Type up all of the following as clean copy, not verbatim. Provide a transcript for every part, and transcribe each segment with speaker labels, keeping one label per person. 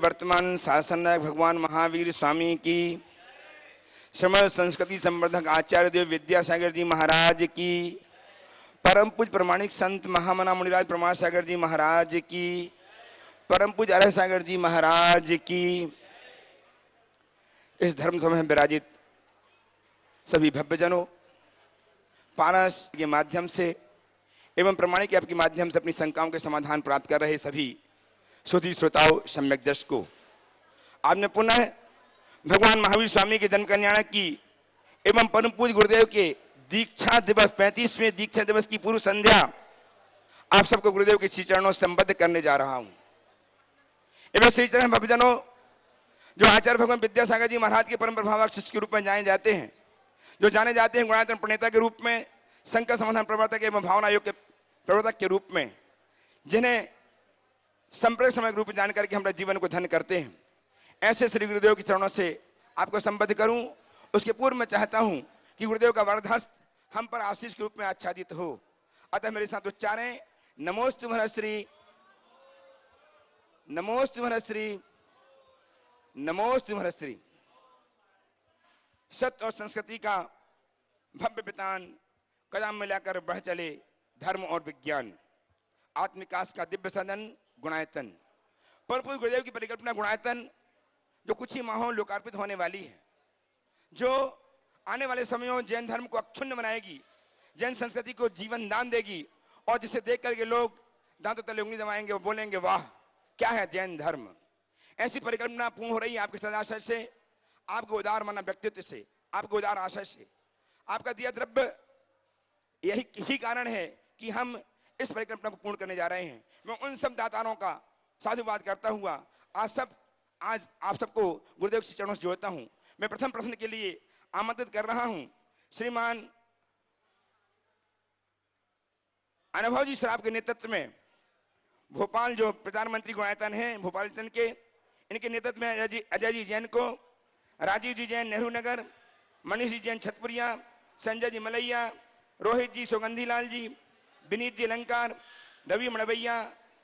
Speaker 1: वर्तमान शासन नायक भगवान महावीर स्वामी की, श्रीमद संस्कृति संवर्धक आचार्य देव विद्यासागर जी महाराज की, परम पूज प्रमाणिक संत महामना मुनिराज प्रमाण सागर जी महाराज की, परम पूज अरह सागर जी महाराज की, इस धर्म सभा में विराजित सभी भव्यजनों, पारस के माध्यम से एवं प्रमाणिक ऐप के माध्यम से अपनी शंकाओं के समाधान प्राप्त कर रहे सभी श्रोती श्रोताओं, सम्यक दर्शकों, आज मैं पुनः भगवान महावीर स्वामी के जन्म कल्याण की एवं परम पूज्य गुरुदेव के दीक्षा दिवस 35वें दीक्षा दिवस की पूर्व संध्या आप सबको गुरुदेव के श्री चरणों से संबद्ध करने जा रहा हूं। एवं श्री चरण भक्तजनों, जो आचार्य भगवान विद्यासागर जी महाराज के परम प्रभावक शिष्य के रूप में जाने जाते हैं, जो जाने जाते हैं गुणायतन प्रणेता के रूप में, संकट समाधान प्रवर्तक एवं भावना योग के प्रवर्तक के रूप में, जिन्हें संप्रदाय समय रूप में जान करके हमारे जीवन को धन्य करते हैं, ऐसे श्री गुरुदेव के चरणों से आपको संबद्ध करूं। उसके पूर्व में चाहता हूं कि गुरुदेव का वरदहस्त हम पर आशीष के रूप में आच्छादित हो। अतः मेरे साथ उच्चारें, नमोस्तु महर्षि, नमोस्तु महर्षि, नमोस्तु महर्षि। सत्य और संस्कृति का भव्य पितान कदम मिलाकर बढ़ चले धर्म और विज्ञान, आत्मविकास का दिव्य सदन गुणायतन। परम गुरुदेव की परिकल्पना गुणायतन जो कुछ ही माहों लोकार्पित होने वाली है, जो आने वाले समयों जैन धर्म को अक्षुण्ण बनाएगी, जैन संस्कृति को जीवन दान देगी, और जिसे देख करके लोग दांतों तले उंगली दबाएंगे और बोलेंगे वाह क्या है जैन धर्म। ऐसी परिकल्पना पूर्ण हो रही है आपके सदाशय से, आपके उदार माना व्यक्तित्व से, आपके उदार आशय से। आपका दिया द्रव्य यही कारण है कि हम इस परिकल्पना को पूर्ण करने जा रहे हैं। मैं उन सब दातारों का साधुवाद करता हुआ आज आप सबको गुरुदेव के चरणों से जोड़ता हूं। मैं प्रथम प्रश्न के लिए आमंत्रित कर रहा हूं श्रीमान अनुभव जी सराफ के नेतृत्व में भोपाल जो प्रधानमंत्री गुणायतन हैं भोपाल चंद के, इनके नेतृत्व में अजय जी जैन को, राजीव जी जैन नेहरू नगर, मनीष जी जैन छतपुरिया, संजय जी मलैया, रोहित जी सुगंधी लाल जी, विनीत जी अलंकार, रवि मणवैया,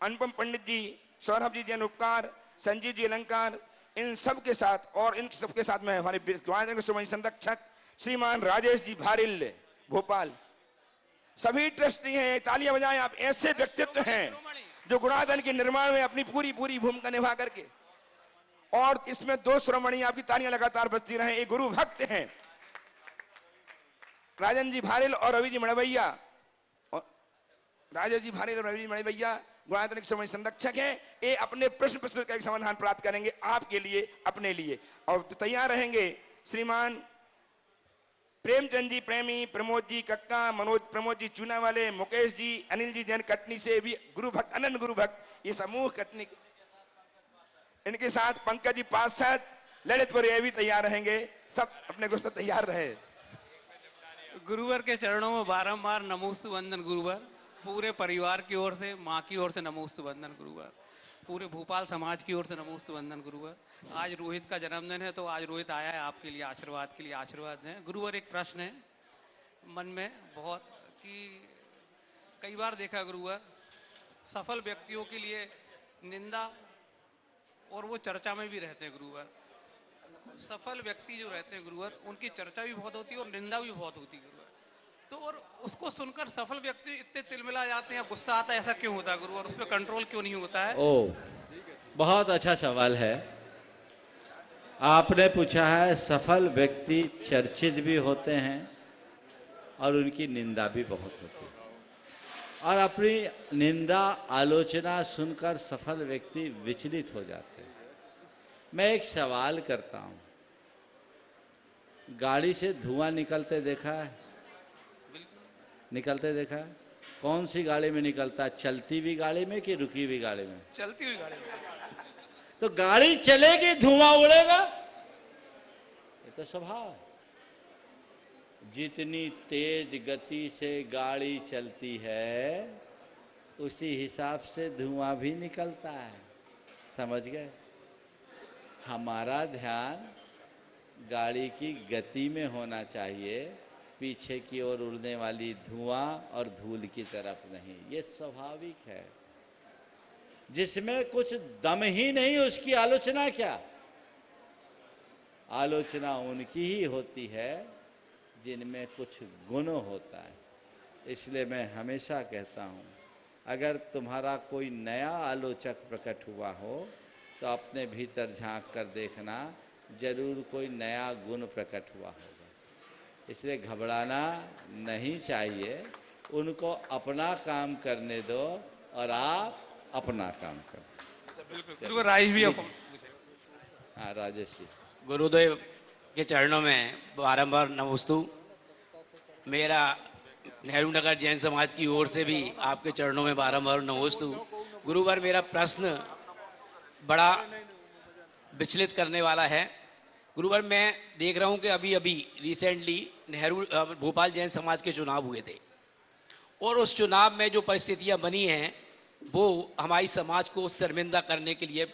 Speaker 1: अनुपम पंडित जी, सौरभ जी जैन उपकार, संजीव जी अलंकार, इन सब के साथ और इन सबके साथ में हमारे संरक्षक श्रीमान राजेश जी भारिल भोपाल, सभी ट्रस्टी हैं। तालियां बजाएं, आप ऐसे व्यक्तित्व हैं जो गुणायतन के निर्माण में अपनी पूरी भूमिका निभा करके, और इसमें दो श्रोमणी आपकी तालियां लगातार बजती रहे, एक गुरु भक्त हैं राजन जी भारिल और रवि जी मणवैया। राजेश जी भारिल और रवि जी मणवैया गुणायतन के श्रोमणी संरक्षक हैं। ये अपने प्रश्न प्रस्तुत करके समाधान प्राप्त करेंगे आपके लिए, अपने लिए। और तो तैयार रहेंगे श्रीमान प्रेमचंद जी प्रेमी, प्रमोद जी कक्का, प्रमोद जी चूना वाले, मुकेश जी, अनिल जी जैन कटनी से भी गुरु भक्त, अनंत गुरु भक्त, ये समूह कटनी। इनके साथ पंकज जी पार्षद, ललितपुर ये भी तैयार रहेंगे। सब अपने गुरु तैयार रहे।
Speaker 2: गुरुवर के चरणों में बारंबार नमोस्तु वंदन गुरुवर। पूरे परिवार की ओर से, माँ की ओर से नमोस्तु वंदन गुरुवर। पूरे भोपाल समाज की ओर से नमोस्तु वंदन गुरुवर। आज रोहित का जन्मदिन है, तो आज रोहित आया है आपके लिए आशीर्वाद के लिए। आशीर्वाद है गुरुवर। एक प्रश्न है मन में बहुत कि कई बार देखा गुरुवर, सफल व्यक्तियों के लिए निंदा और वो चर्चा में भी रहते हैं गुरुवर। सफल व्यक्ति जो रहते हैं गुरुवर, उनकी चर्चा भी बहुत होती है और निंदा भी बहुत होती है गुरुवर। तो और उसको सुनकर सफल व्यक्ति इतने तिलमिला जाते हैं, गुस्सा आता है, ऐसा क्यों होता है गुरुवर? उस पर कंट्रोल क्यों नहीं होता है?
Speaker 3: बहुत अच्छा सवाल है आपने पूछा है। सफल व्यक्ति चर्चित भी होते हैं और उनकी निंदा भी बहुत होती है, और अपनी निंदा आलोचना सुनकर सफल व्यक्ति विचलित हो जाते हैं। मैं एक सवाल करता हूं, गाड़ी से धुआं निकलते देखा है? निकलते देखा है? कौन सी गाड़ी में निकलता है? चलती हुई गाड़ी में कि रुकी हुई गाड़ी में?
Speaker 2: चलती हुई गाड़ी में।
Speaker 3: तो गाड़ी चलेगी, धुआं उड़ेगा, ये तो स्वभाव है। जितनी तेज गति से गाड़ी चलती है उसी हिसाब से धुआं भी निकलता है। समझ गए? हमारा ध्यान गाड़ी की गति में होना चाहिए, पीछे की ओर उड़ने वाली धुआं और धूल की तरफ नहीं। ये स्वाभाविक है। जिसमें कुछ दम ही नहीं, उसकी आलोचना क्या? आलोचना उनकी ही होती है जिनमें कुछ गुण होता है। इसलिए मैं हमेशा कहता हूँ, अगर तुम्हारा कोई नया आलोचक प्रकट हुआ हो तो अपने भीतर झांक कर देखना, जरूर कोई नया गुण प्रकट हुआ होगा। इसलिए घबराना नहीं चाहिए, उनको अपना काम करने दो और आप अपना काम करो।
Speaker 2: गुरुवर राजेश भैया
Speaker 3: हाँ राजेश जी।
Speaker 4: गुरुदेव के चरणों में बारंबार नमोस्तु। मेरा नेहरू नगर जैन समाज की ओर से भी आपके चरणों में बारंबार नमोस्तु। गुरुवर, मेरा प्रश्न बड़ा विचलित करने वाला है। गुरुवर, मैं देख रहा हूं कि अभी अभी रिसेंटली नेहरू भोपाल जैन समाज के चुनाव हुए थे और उस चुनाव में जो परिस्थितियां बनी हैं वो हमारी समाज को शर्मिंदा करने के लिए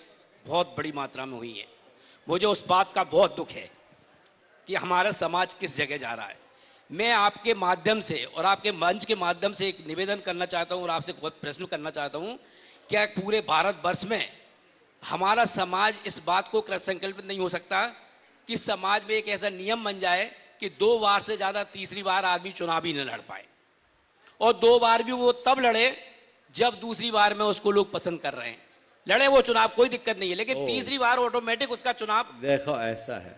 Speaker 4: बहुत बड़ी मात्रा में हुई है। मुझे उस बात का बहुत दुख है कि हमारा समाज किस जगह जा रहा है। मैं आपके माध्यम से और आपके मंच के माध्यम से एक निवेदन करना चाहता हूं और आपसे बहुत प्रश्न करना चाहता हूं, क्या पूरे भारतवर्ष में हमारा समाज इस बात को संकल्पित नहीं हो सकता कि समाज में एक ऐसा नियम बन जाए कि 2 बार से ज़्यादा तीसरी बार आदमी चुनाव ही न लड़ पाए, और 2 बार भी वो तब लड़े जब दूसरी बार में उसको लोग पसंद कर रहे हैं। लड़े वो चुनाव, कोई दिक्कत नहीं है, लेकिन तीसरी बार ऑटोमेटिक उसका चुनाव।
Speaker 3: देखो ऐसा है,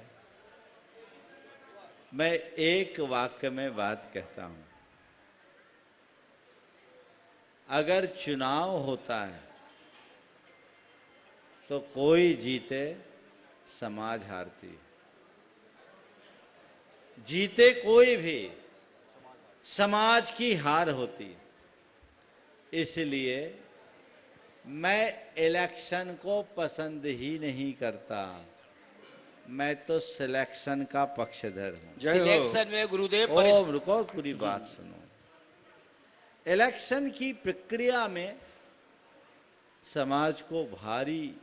Speaker 3: मैं एक वाक्य में बात कहता हूं, अगर चुनाव होता है तो कोई जीते समाज हारती है, जीते कोई भी समाज की हार होती है। इसलिए मैं इलेक्शन को पसंद ही नहीं करता, मैं तो सिलेक्शन का पक्षधर हूं।
Speaker 4: सिलेक्शन में गुरुदेव
Speaker 3: रुको, पूरी बात सुनो। इलेक्शन की प्रक्रिया में समाज को भारी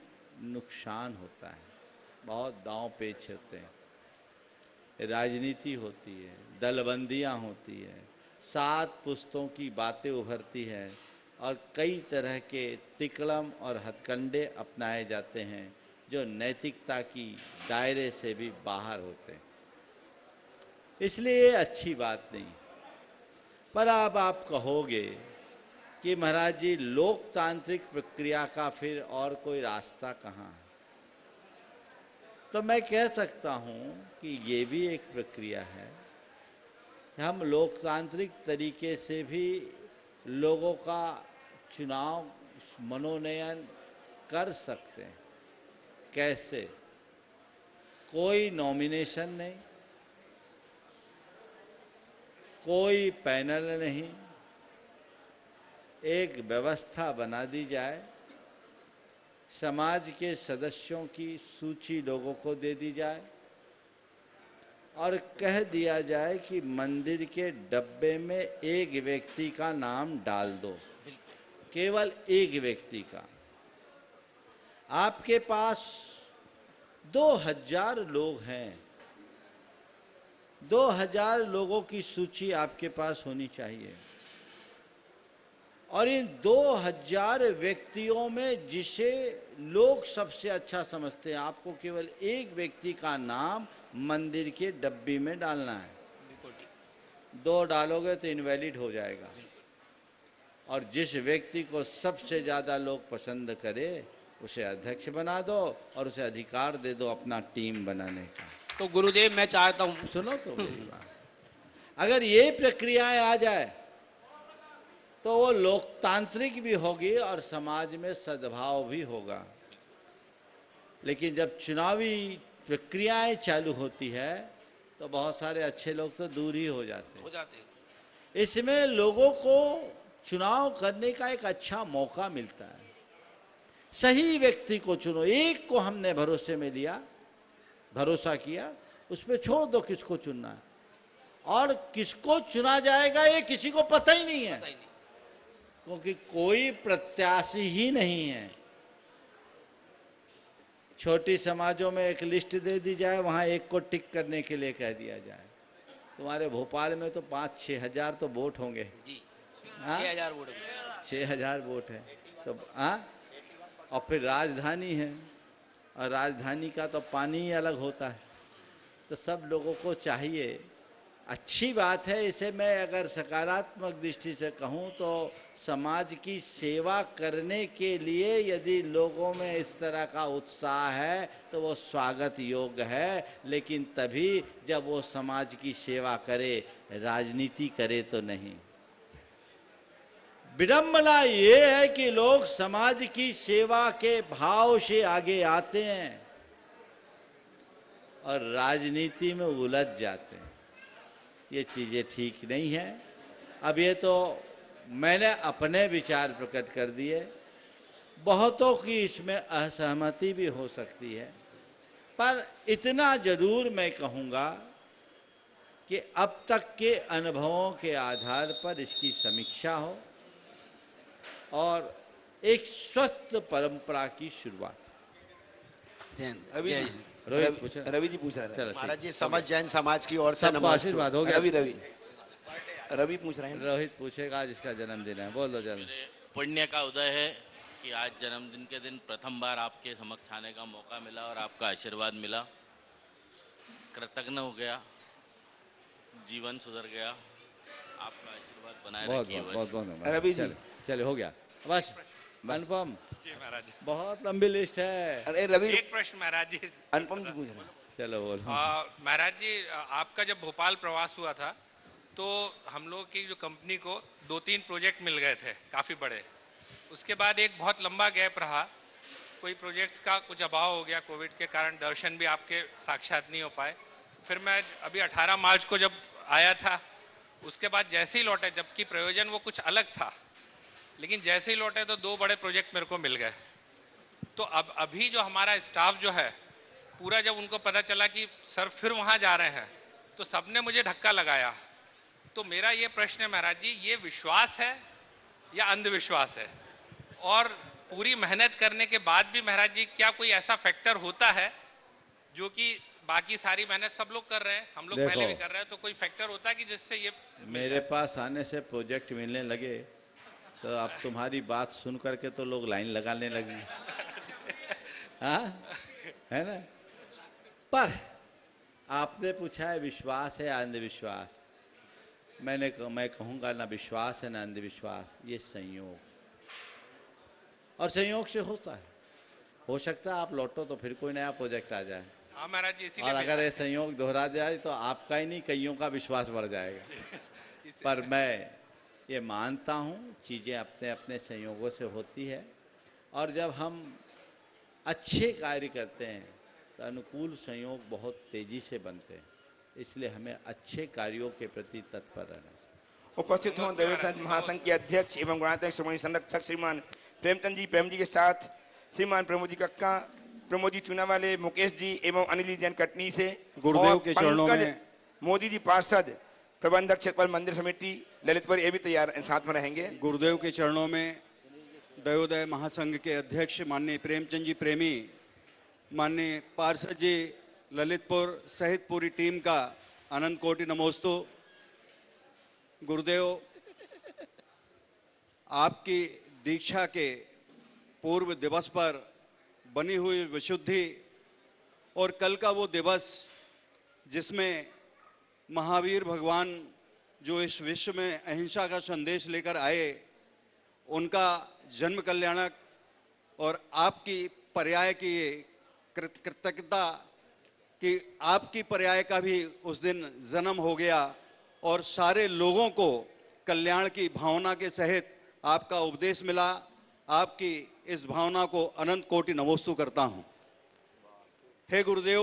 Speaker 3: नुकसान होता है, बहुत दांव पेच होते हैं, राजनीति होती है, दलबंदियां होती है, 7 पुस्तों की बातें उभरती है और कई तरह के तिकड़म और हथकंडे अपनाए जाते हैं जो नैतिकता की दायरे से भी बाहर होते हैं। इसलिए ये अच्छी बात नहीं। पर अब आप कहोगे कि महाराज जी लोकतांत्रिक प्रक्रिया का फिर और कोई रास्ता कहाँ है? तो मैं कह सकता हूँ कि ये भी एक प्रक्रिया है। हम लोकतांत्रिक तरीके से भी लोगों का चुनाव मनोनयन कर सकते हैं। कैसे? कोई नॉमिनेशन नहीं, कोई पैनल नहीं, एक व्यवस्था बना दी जाए, समाज के सदस्यों की सूची लोगों को दे दी जाए और कह दिया जाए कि मंदिर के डब्बे में एक व्यक्ति का नाम डाल दो, केवल एक व्यक्ति का। आपके पास 2000 लोग हैं, 2000 लोगों की सूची आपके पास होनी चाहिए और इन 2000 व्यक्तियों में जिसे लोग सबसे अच्छा समझते हैं, आपको केवल एक व्यक्ति का नाम मंदिर के डब्बे में डालना है। 2 डालोगे तो इनवैलिड हो जाएगा। और जिस व्यक्ति को सबसे ज़्यादा लोग पसंद करे उसे अध्यक्ष बना दो और उसे अधिकार दे दो अपना टीम बनाने का।
Speaker 4: तो गुरुदेव मैं चाहता हूँ,
Speaker 3: सुनो तो मेरी बात, अगर ये प्रक्रियाएं आ जाए तो वो लोकतांत्रिक भी होगी और समाज में सद्भाव भी होगा। लेकिन जब चुनावी प्रक्रियाएं चालू होती है तो बहुत सारे अच्छे लोग तो दूर ही हो जाते हैं। इसमें लोगों को चुनाव करने का एक अच्छा मौका मिलता है। सही व्यक्ति को चुनो। एक को हमने भरोसे में लिया, भरोसा किया, उस पर छोड़ दो किसको चुनना है। और किसको चुना जाएगा ये किसी को पता ही नहीं है, क्योंकि कोई प्रत्याशी ही नहीं है। छोटी समाजों में एक लिस्ट दे दी जाए, वहां एक को टिक करने के लिए कह दिया जाए। तुम्हारे भोपाल में तो 5-6 हजार तो वोट होंगे जी।
Speaker 4: 6000 वोट,
Speaker 3: 6000 वोट है तो हाँ और फिर राजधानी है, और राजधानी का तो पानी ही अलग होता है। तो सब लोगों को चाहिए, अच्छी बात है। इसे मैं अगर सकारात्मक दृष्टि से कहूँ तो समाज की सेवा करने के लिए यदि लोगों में इस तरह का उत्साह है तो वो स्वागत योग्य है, लेकिन तभी जब वो समाज की सेवा करे, राजनीति करे तो नहीं। विडंबना ये है कि लोग समाज की सेवा के भाव से आगे आते हैं और राजनीति में उलझ जाते हैं। ये चीज़ें ठीक नहीं है। अब ये तो मैंने अपने विचार प्रकट कर दिए, बहुतों की इसमें असहमति भी हो सकती है, पर इतना जरूर मैं कहूँगा कि अब तक के अनुभवों के आधार पर इसकी समीक्षा हो और एक स्वस्थ परंपरा की शुरुआत। रोहित पूछा,
Speaker 1: रवि जी पूछ रहे हैं।
Speaker 3: चलो
Speaker 5: महाराज
Speaker 3: ठीक।
Speaker 5: जी, समझ जैन समाज की ओर से
Speaker 3: सबको
Speaker 5: नमस्ते।
Speaker 3: आशीर्वाद हो गया।
Speaker 1: रवि पूछ रहे हैं।
Speaker 3: रोहित पूछेगा, आज इसका जन्मदिन है, बोल दो जन्म।
Speaker 6: पुण्य का उदय है कि आज जन्मदिन के दिन प्रथम बार आपके समक्ष आने का मौका मिला और आपका आशीर्वाद मिला। कृतज्ञ हो गया, जीवन सुधर गया, आपका आशीर्वाद बनाए
Speaker 3: बहुत
Speaker 6: रखिए।
Speaker 3: बहुत बहुत बहुत
Speaker 1: रवि
Speaker 3: धन्यवाद।
Speaker 1: जी।
Speaker 3: चलो चलो, हो गया बस। अनुपम
Speaker 2: जी महाराज।
Speaker 3: बहुत लंबी लिस्ट है।
Speaker 1: अरे रवि,
Speaker 2: एक प्रश्न महाराज जी।
Speaker 1: अनुपम जी पूछ रहे हैं।
Speaker 3: चलो बोलो।
Speaker 2: महाराज जी, आपका जब भोपाल प्रवास हुआ था तो हम लोग की जो कंपनी को 2-3 प्रोजेक्ट मिल गए थे काफ़ी बड़े। उसके बाद एक बहुत लंबा गैप रहा, कोई प्रोजेक्ट्स का कुछ अभाव हो गया, कोविड के कारण दर्शन भी आपके साक्षात नहीं हो पाए। फिर मैं अभी 18 मार्च को जब आया था, उसके बाद जैसे ही लौटे, जबकि प्रयोजन वो कुछ अलग था, लेकिन जैसे ही लौटे तो 2 बड़े प्रोजेक्ट मेरे को मिल गए। तो अब अभी जो हमारा स्टाफ जो है पूरा, जब उनको पता चला कि सर फिर वहाँ जा रहे हैं, तो सबने मुझे धक्का लगाया। तो मेरा ये प्रश्न है महाराज जी, ये विश्वास है या अंधविश्वास है? और पूरी मेहनत करने के बाद भी महाराज जी, क्या कोई ऐसा फैक्टर होता है जो कि बाकी सारी मेहनत सब लोग कर रहे हैं, हम लोग पहले भी कर रहे हैं, तो कोई फैक्टर होता है कि जिससे ये
Speaker 3: मेरे पास आने से प्रोजेक्ट मिलने लगे तो अब तुम्हारी बात सुन करके तो लोग लाइन लगाने लगे। हाँ, है ना? पर आपने पूछा है विश्वास है या अंधविश्वास। मैं कहूँगा ना विश्वास है ना अंधविश्वास, ये संयोग, और संयोग से होता है। हो सकता है आप लौटो तो फिर कोई नया प्रोजेक्ट आ जाए,
Speaker 2: हाँ महाराज जी, इसीलिए
Speaker 3: और अगर ये संयोग दोहरा जाए तो आपका ही नहीं कईयों का विश्वास बढ़ जाएगा। पर मैं ये मानता हूँ चीज़ें अपने अपने संयोगों से होती है, और जब हम अच्छे कार्य करते हैं तो अनुकूल संयोग बहुत तेजी से बनते हैं। इसलिए हमें अच्छे कार्यों के प्रति तत्पर रहना चाहिए।
Speaker 1: उपस्थित हों दैव संत महासंघ के अध्यक्ष एवं गणाध्यक्ष श्रोमणी संरक्षक श्रीमान प्रेमचंद जी प्रेम जी के साथ श्रीमान प्रमोद जी कक्का, प्रमोद जी चूनावाले, मुकेश जी एवं अनिल जी जैन कटनी से,
Speaker 7: गुरुदेव
Speaker 1: और
Speaker 7: के चरणों
Speaker 1: पंकज
Speaker 7: में
Speaker 1: मोदी जी पार्षद, प्रबंधक क्षेत्रपाल मंदिर समिति ललितपुर, ये भी तैयार साथ में रहेंगे।
Speaker 7: गुरुदेव के चरणों में दयोदय महासंघ के अध्यक्ष माननीय प्रेमचंद जी प्रेमी, माननीय पार्षद जी ललितपुर सहित पूरी टीम का अनंत कोटि नमोस्तु। गुरुदेव, आपकी दीक्षा के पूर्व दिवस पर बनी हुई विशुद्धि और कल का वो दिवस जिसमें महावीर भगवान जो इस विश्व में अहिंसा का संदेश लेकर आए, उनका जन्म कल्याणक, और आपकी पर्याय की कृतज्ञता कि आपकी पर्याय का भी उस दिन जन्म हो गया, और सारे लोगों को कल्याण की भावना के सहित आपका उपदेश मिला। आपकी इस भावना को अनंत कोटि नमोस्तु करता हूं। हे गुरुदेव,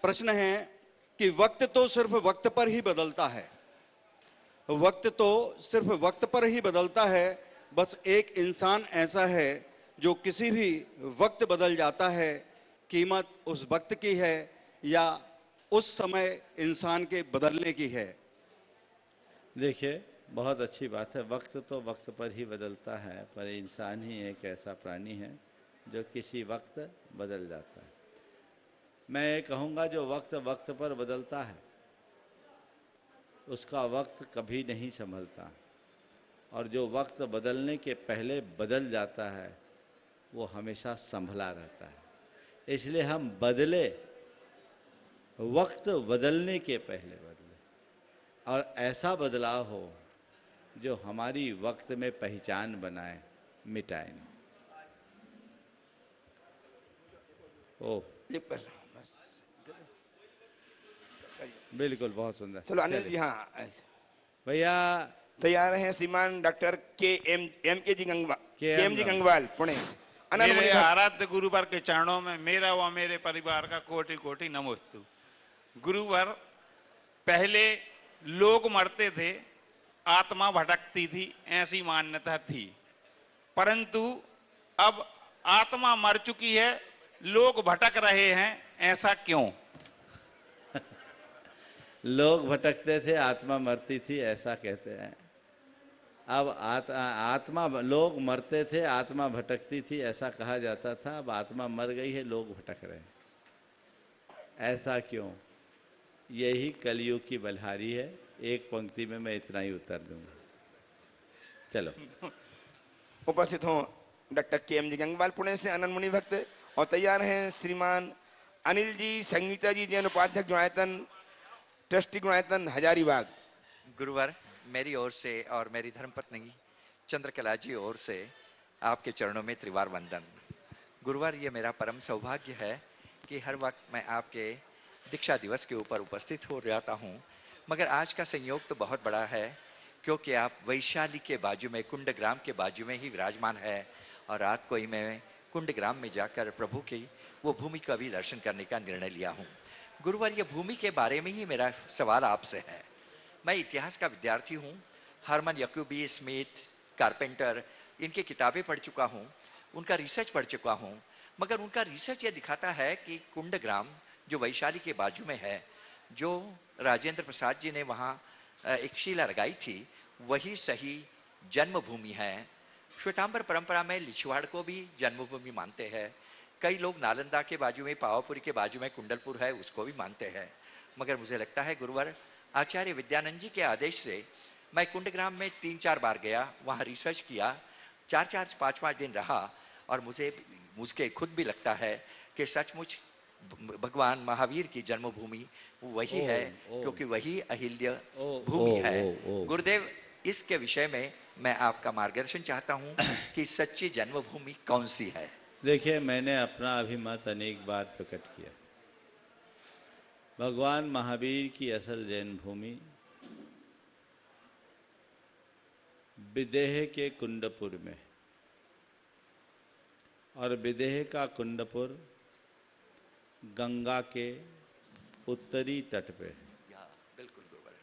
Speaker 7: प्रश्न है कि वक्त तो सिर्फ वक्त पर ही बदलता है, वक्त तो सिर्फ वक्त पर ही बदलता है। बस एक इंसान ऐसा है जो किसी भी वक्त बदल जाता है। कीमत उस वक्त की है या उस समय इंसान के बदलने की है।
Speaker 3: देखिए, बहुत अच्छी बात है। वक्त तो वक्त पर ही बदलता है, पर इंसान ही एक ऐसा प्राणी है जो किसी वक्त बदल जाता है। मैं ये कहूँगा जो वक्त वक्त पर बदलता है उसका वक्त कभी नहीं संभलता। और जो वक्त बदलने के पहले बदल जाता है वो हमेशा संभला रहता है। इसलिए हम बदले, वक्त बदलने के पहले बदले, और ऐसा बदलाव हो जो हमारी वक्त में पहचान बनाए, मिटाए नहीं। ओ
Speaker 1: ये पर बस
Speaker 3: बिल्कुल, बहुत सुंदर।
Speaker 1: चलो अनिल
Speaker 3: चलिए।
Speaker 1: जी, हाँ
Speaker 3: भैया
Speaker 1: तैयार हैं श्रीमान doctor K M G
Speaker 3: KM
Speaker 1: Gangwal, Pune. अनंत
Speaker 8: मेरे
Speaker 1: मुनि भक्त।
Speaker 8: आराध्य गुरुवर के चरणों में मेरा व मेरे परिवार का कोटि कोटि नमोस्तु। गुरुवर, पहले लोग मरते थे, आत्मा भटकती थी, ऐसी मान्यता थी, परंतु अब आत्मा मर चुकी है, लोग भटक रहे हैं, ऐसा क्यों?
Speaker 3: लोग भटकते थे, आत्मा मरती थी, ऐसा कहते हैं। अब आत्मा, लोग मरते थे, आत्मा भटकती थी, ऐसा कहा जाता था। अब आत्मा मर गई है, लोग भटक रहे हैं, ऐसा क्यों? यही कलयुग की बलहारी है। एक पंक्ति में मैं इतना ही उत्तर दूंगा। चलो।
Speaker 1: उपस्थित हो डॉक्टर के एम जी गंगवाल, पुणे से, अनंत मुनि भक्त। और तैयार हैं श्रीमान अनिल जी, संगीता जी, जैन उपाध्यक्ष गुणायतन, ट्रस्टी गुणायतन हजारीबाग।
Speaker 9: गुरुवर, मेरी ओर से और मेरी धर्मपत्नी चंद्रकला जी ओर से आपके चरणों में त्रिवार वंदन। गुरुवर, ये मेरा परम सौभाग्य है कि हर वक्त मैं आपके दीक्षा दिवस के ऊपर उपस्थित हो जाता हूँ, मगर आज का संयोग तो बहुत बड़ा है, क्योंकि आप वैशाली के बाजू में, कुंडग्राम के बाजू में ही विराजमान है, और रात को ही मैं कुंडग्राम में जाकर प्रभु की वो भूमि का भी दर्शन करने का निर्णय लिया हूँ। गुरुवर, ये भूमि के बारे में ही मेरा सवाल आपसे है। मैं इतिहास का विद्यार्थी हूँ, हरमन याकूबी, स्मिथ, कारपेंटर, इनकी किताबें पढ़ चुका हूँ, उनका रिसर्च पढ़ चुका हूँ, मगर उनका रिसर्च ये दिखाता है कि कुंडग्राम जो वैशाली के बाजू में है, जो राजेंद्र प्रसाद जी ने वहाँ एक शिला लगाई थी, वही सही जन्मभूमि है। श्वेतांबर परंपरा में लिछवाड़ को भी जन्मभूमि मानते हैं। कई लोग नालंदा के बाजू में, पावापुरी के बाजू में कुंडलपुर है, उसको भी मानते हैं। मगर मुझे लगता है गुरुवर, आचार्य विद्यानंद जी के आदेश से मैं कुंडग्राम में 3-4 बार गया, वहाँ रिसर्च किया, 4-4, 5-5 दिन रहा, और मुझे खुद भी लगता है कि सचमुच भगवान महावीर की जन्मभूमि वही है, क्योंकि वही अहिल्य भूमि है। गुरुदेव, इसके विषय में मैं आपका मार्गदर्शन चाहता हूँ कि सच्ची जन्मभूमि कौन सी है?
Speaker 3: देखिए, मैंने अपना अभिमत अनेक बार प्रकट किया। भगवान महावीर की असल जन्मभूमि विदेह के कुंडपुर में, और विदेह का कुंडपुर गंगा के उत्तरी तट पे।
Speaker 9: बिल्कुल गुरुवर।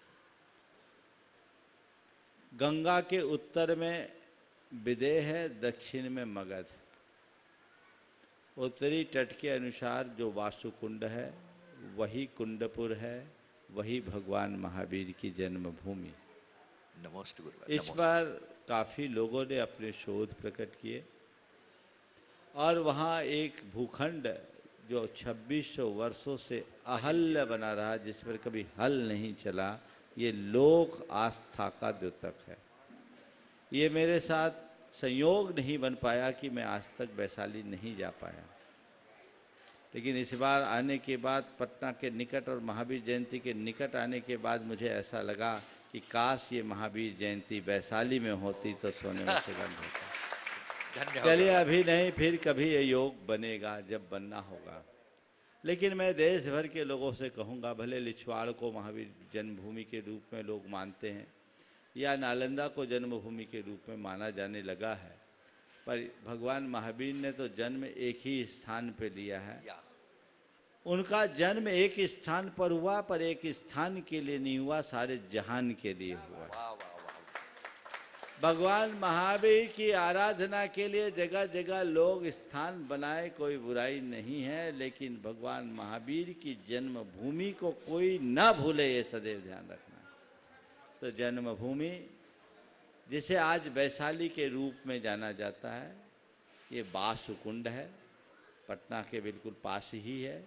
Speaker 3: गंगा के उत्तर में विदेह है, दक्षिण में मगध। उत्तरी तट के अनुसार जो वासुकुंड है वही कुंडपुर है, वही भगवान महावीर की जन्मभूमि।
Speaker 9: नमोस्तु गुरुवर।
Speaker 3: इस पर काफ़ी लोगों ने अपने शोध प्रकट किए, और वहाँ एक भूखंड जो 2600 वर्षों से अहल्य बना रहा, जिस पर कभी हल नहीं चला, ये लोक आस्था का द्योतक है। ये मेरे साथ संयोग नहीं बन पाया कि मैं आज तक वैशाली नहीं जा पाया, लेकिन इस बार आने के बाद, पटना के निकट और महावीर जयंती के निकट आने के बाद, मुझे ऐसा लगा कि काश ये महावीर जयंती वैशाली में होती तो सोने में सुगंध होता। चलिए, अभी नहीं, फिर कभी ये योग बनेगा जब बनना होगा। लेकिन मैं देश भर के लोगों से कहूँगा, भले लिछवाड़ को महावीर जन्मभूमि के रूप में लोग मानते हैं, या नालंदा को जन्मभूमि के रूप में माना जाने लगा है, पर भगवान महावीर ने तो जन्म एक ही स्थान पर लिया है। उनका जन्म एक स्थान पर हुआ, पर एक स्थान के लिए नहीं हुआ, सारे जहान के लिए हुआ। भगवान महावीर की आराधना के लिए जगह जगह लोग स्थान बनाए, कोई बुराई नहीं है, लेकिन भगवान महावीर की जन्मभूमि को कोई न भूले, ये सदैव ध्यान रखना। तो जन्मभूमि जिसे आज वैशाली के रूप में जाना जाता है, ये बासुकुंड है, पटना के बिल्कुल पास ही है।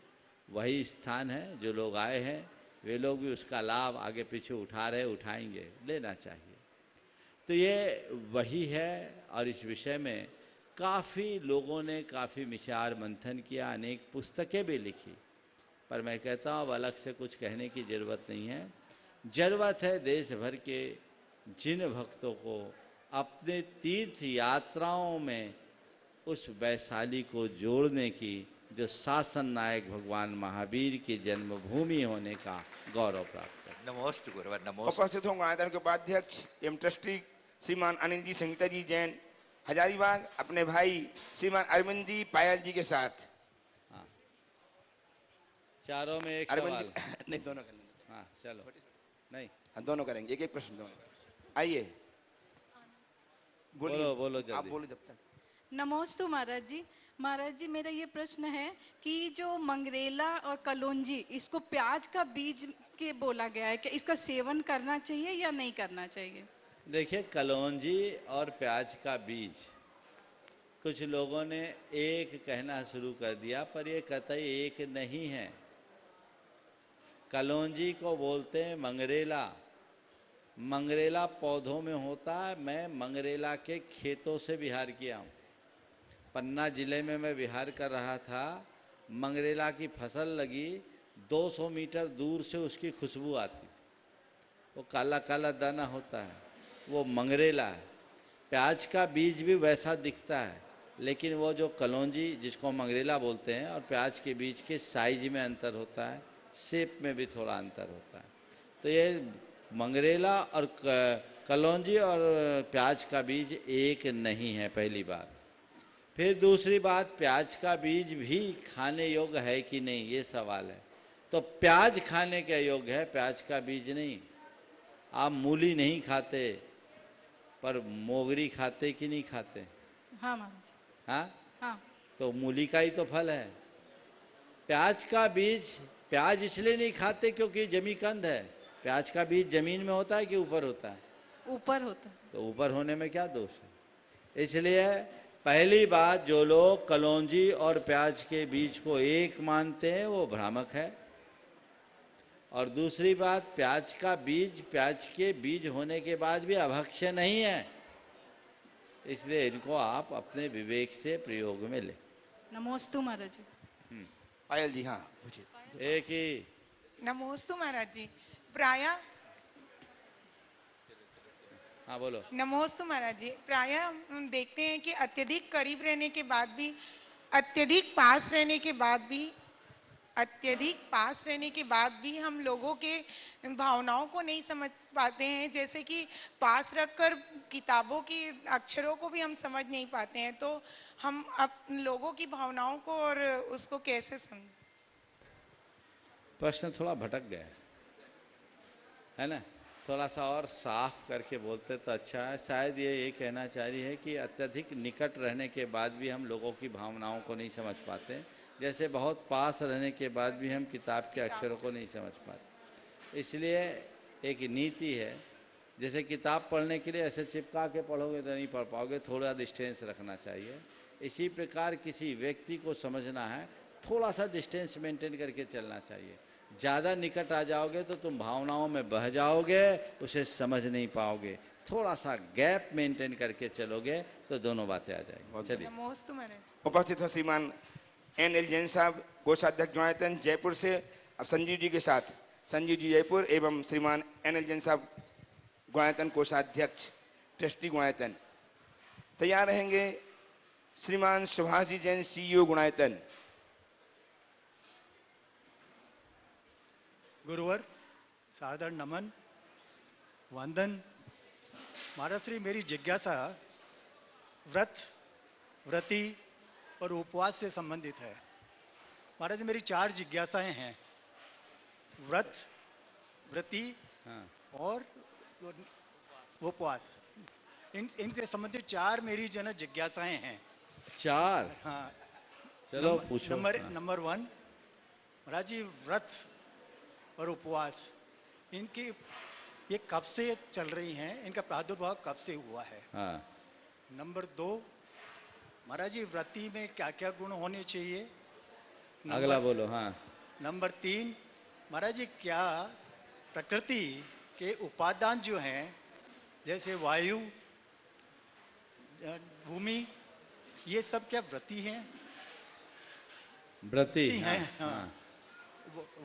Speaker 3: वही स्थान है, जो लोग आए हैं वे लोग भी उसका लाभ आगे पीछे उठा रहे, उठाएंगे, लेना चाहिए। तो ये वही है। और इस विषय में काफ़ी लोगों ने काफ़ी विचार मंथन किया, अनेक पुस्तकें भी लिखी, पर मैं कहता हूँ अब अलग से कुछ कहने की ज़रूरत नहीं है। ज़रूरत है देश भर के जिन भक्तों को अपने तीर्थ यात्राओं में उस वैशाली को जोड़ने की, जो शासन नायक भगवान महावीर की जन्मभूमि होने का गौरव प्राप्त है।
Speaker 9: नमोस्तु गुरुवर, नमोस्तु।
Speaker 1: उपस्थित हों गणायतन के उपाध्यक्ष एवं ट्रस्टी श्रीमान अनिल जी संगीता जी जैन हजारीबाग अपने भाई श्रीमान अरविंद जी पायल जी के साथ।
Speaker 3: हाँ, चारों में एक
Speaker 1: अरविंद
Speaker 3: सवाल।
Speaker 1: नहीं, दोनों करेंगे।
Speaker 3: हाँ चलो, नहीं
Speaker 1: हाँ, दोनों करेंगे, एक एक प्रश्न दोनों। आइए
Speaker 3: बोलो बोलो
Speaker 1: आप
Speaker 3: जल्दी।
Speaker 1: बोलो जब तक।
Speaker 10: नमोस्तु महाराज जी। महाराज जी, मेरा ये प्रश्न है कि जो मंगरेला और कलौंजी, इसको प्याज का बीज के बोला गया है, क्या इसका सेवन करना चाहिए या नहीं करना चाहिए?
Speaker 3: देखिए, कलौंजी और प्याज का बीज कुछ लोगों ने एक कहना शुरू कर दिया, पर ये कतई एक नहीं है। कलौंजी को बोलते हैं मंगरेला। मंगरेला पौधों में होता है। मैं मंगरेला के खेतों से विहार किया हूँ। पन्ना जिले में मैं विहार कर रहा था, मंगरेला की फसल लगी, 200 मीटर दूर से उसकी खुशबू आती थी। वो काला काला दाना होता है, वो मंगरेला है। प्याज का बीज भी वैसा दिखता है, लेकिन वो जो कलौंजी जिसको मंगरेला बोलते हैं और प्याज के बीज के साइज में अंतर होता है, शेप में भी थोड़ा अंतर होता है। तो ये मंगरेला और कलौंजी और प्याज का बीज एक नहीं है, पहली बात। फिर दूसरी बात, प्याज का बीज भी खाने योग्य है कि नहीं, ये सवाल है। तो प्याज खाने के योग्य है, प्याज का बीज नहीं। आप मूली नहीं खाते, पर मोगरी खाते कि नहीं खाते?
Speaker 10: हाँ महाराज।
Speaker 3: हाँ
Speaker 10: हाँ।
Speaker 3: तो मूली का ही तो फल है। प्याज का बीज, प्याज इसलिए नहीं खाते क्योंकि जमीकंद है। प्याज का बीज जमीन में होता है कि ऊपर होता है?
Speaker 10: ऊपर होता है।
Speaker 3: तो ऊपर होने में क्या दोष है? इसलिए पहली बात, जो लोग कलौंजी और प्याज के बीज को एक मानते हैं वो भ्रामक है। और दूसरी बात, प्याज का बीज प्याज के बीज होने के बाद भी अभक्ष्य नहीं है, इसलिए इनको आप अपने विवेक से प्रयोग में ले।
Speaker 10: नमोस्तु महाराज जी।
Speaker 1: पायल जी, हाँ पूछिए।
Speaker 3: एक ही।
Speaker 11: नमोस्तु महाराज जी। प्रायः
Speaker 3: हाँ बोलो।
Speaker 11: नमोस्तु महाराज जी। प्रायः हम देखते हैं कि अत्यधिक करीब रहने के बाद भी, अत्यधिक पास रहने के बाद भी, अत्यधिक पास रहने के बाद भी हम लोगों के भावनाओं को नहीं समझ पाते हैं। जैसे कि पास रखकर किताबों की अक्षरों को भी हम समझ नहीं पाते हैं। तो हम लोगों की भावनाओं को और उसको कैसे समझें?
Speaker 3: प्रश्न थोड़ा भटक गया है ना? थोड़ा सा और साफ करके बोलते तो अच्छा है। शायद ये कहना चाह रही है कि अत्यधिक निकट रहने के बाद भी हम लोगों की भावनाओं को नहीं समझ पाते, जैसे बहुत पास रहने के बाद भी हम किताब के अक्षरों को नहीं समझ पाते। इसलिए एक नीति है, जैसे किताब पढ़ने के लिए ऐसे चिपका के पढ़ोगे तो नहीं पढ़ पाओगे, थोड़ा डिस्टेंस रखना चाहिए। इसी प्रकार किसी व्यक्ति को समझना है, थोड़ा सा डिस्टेंस मेंटेन करके चलना चाहिए। ज़्यादा निकट आ जाओगे तो तुम भावनाओं में बह जाओगे, उसे समझ नहीं पाओगे। थोड़ा सा गैप मेंटेन करके चलोगे तो दोनों बातें आ जाएंगी। चलिए।
Speaker 1: उपस्थित हो श्रीमान एन.एल. जैन साहब, कोषाध्यक्ष जुड़ायतन जयपुर से। अब संजीव जी के साथ, संजीव जी जयपुर एवं श्रीमान एन.एल. जैन साहब गुणायतन कोषाध्यक्ष ट्रस्टी गुणायतन। तैयार रहेंगे श्रीमान सुभाष जी जैन CEO गुणायतन।
Speaker 12: गुरुवर सादर नमन वंदन। महाराज श्री, मेरी जिज्ञासा व्रत, व्रती और उपवास से संबंधित है। महाराज, मेरी 4 जिज्ञासाएं हैं। व्रत, व्रती और उपवास, इनके संबंधित 4 मेरी जन जिज्ञासाएं हैं।
Speaker 3: 4?
Speaker 12: हाँ
Speaker 3: चलो पूछो।
Speaker 12: नंबर 1 महाराज जी, व्रत और उपवास, इनकी ये कब से चल रही हैं? इनका प्रादुर्भाव कब से हुआ है?
Speaker 3: हाँ।
Speaker 12: नंबर 2 महाराज जी, व्रती में क्या क्या गुण होने चाहिए?
Speaker 3: अगला बोलो। हाँ।
Speaker 12: नंबर 3 महाराज जी, क्या प्रकृति के उपादान जो हैं, जैसे वायु, भूमि, ये सब क्या व्रती हैं?
Speaker 3: व्रती
Speaker 12: हैं,
Speaker 3: हाँ,
Speaker 12: हाँ।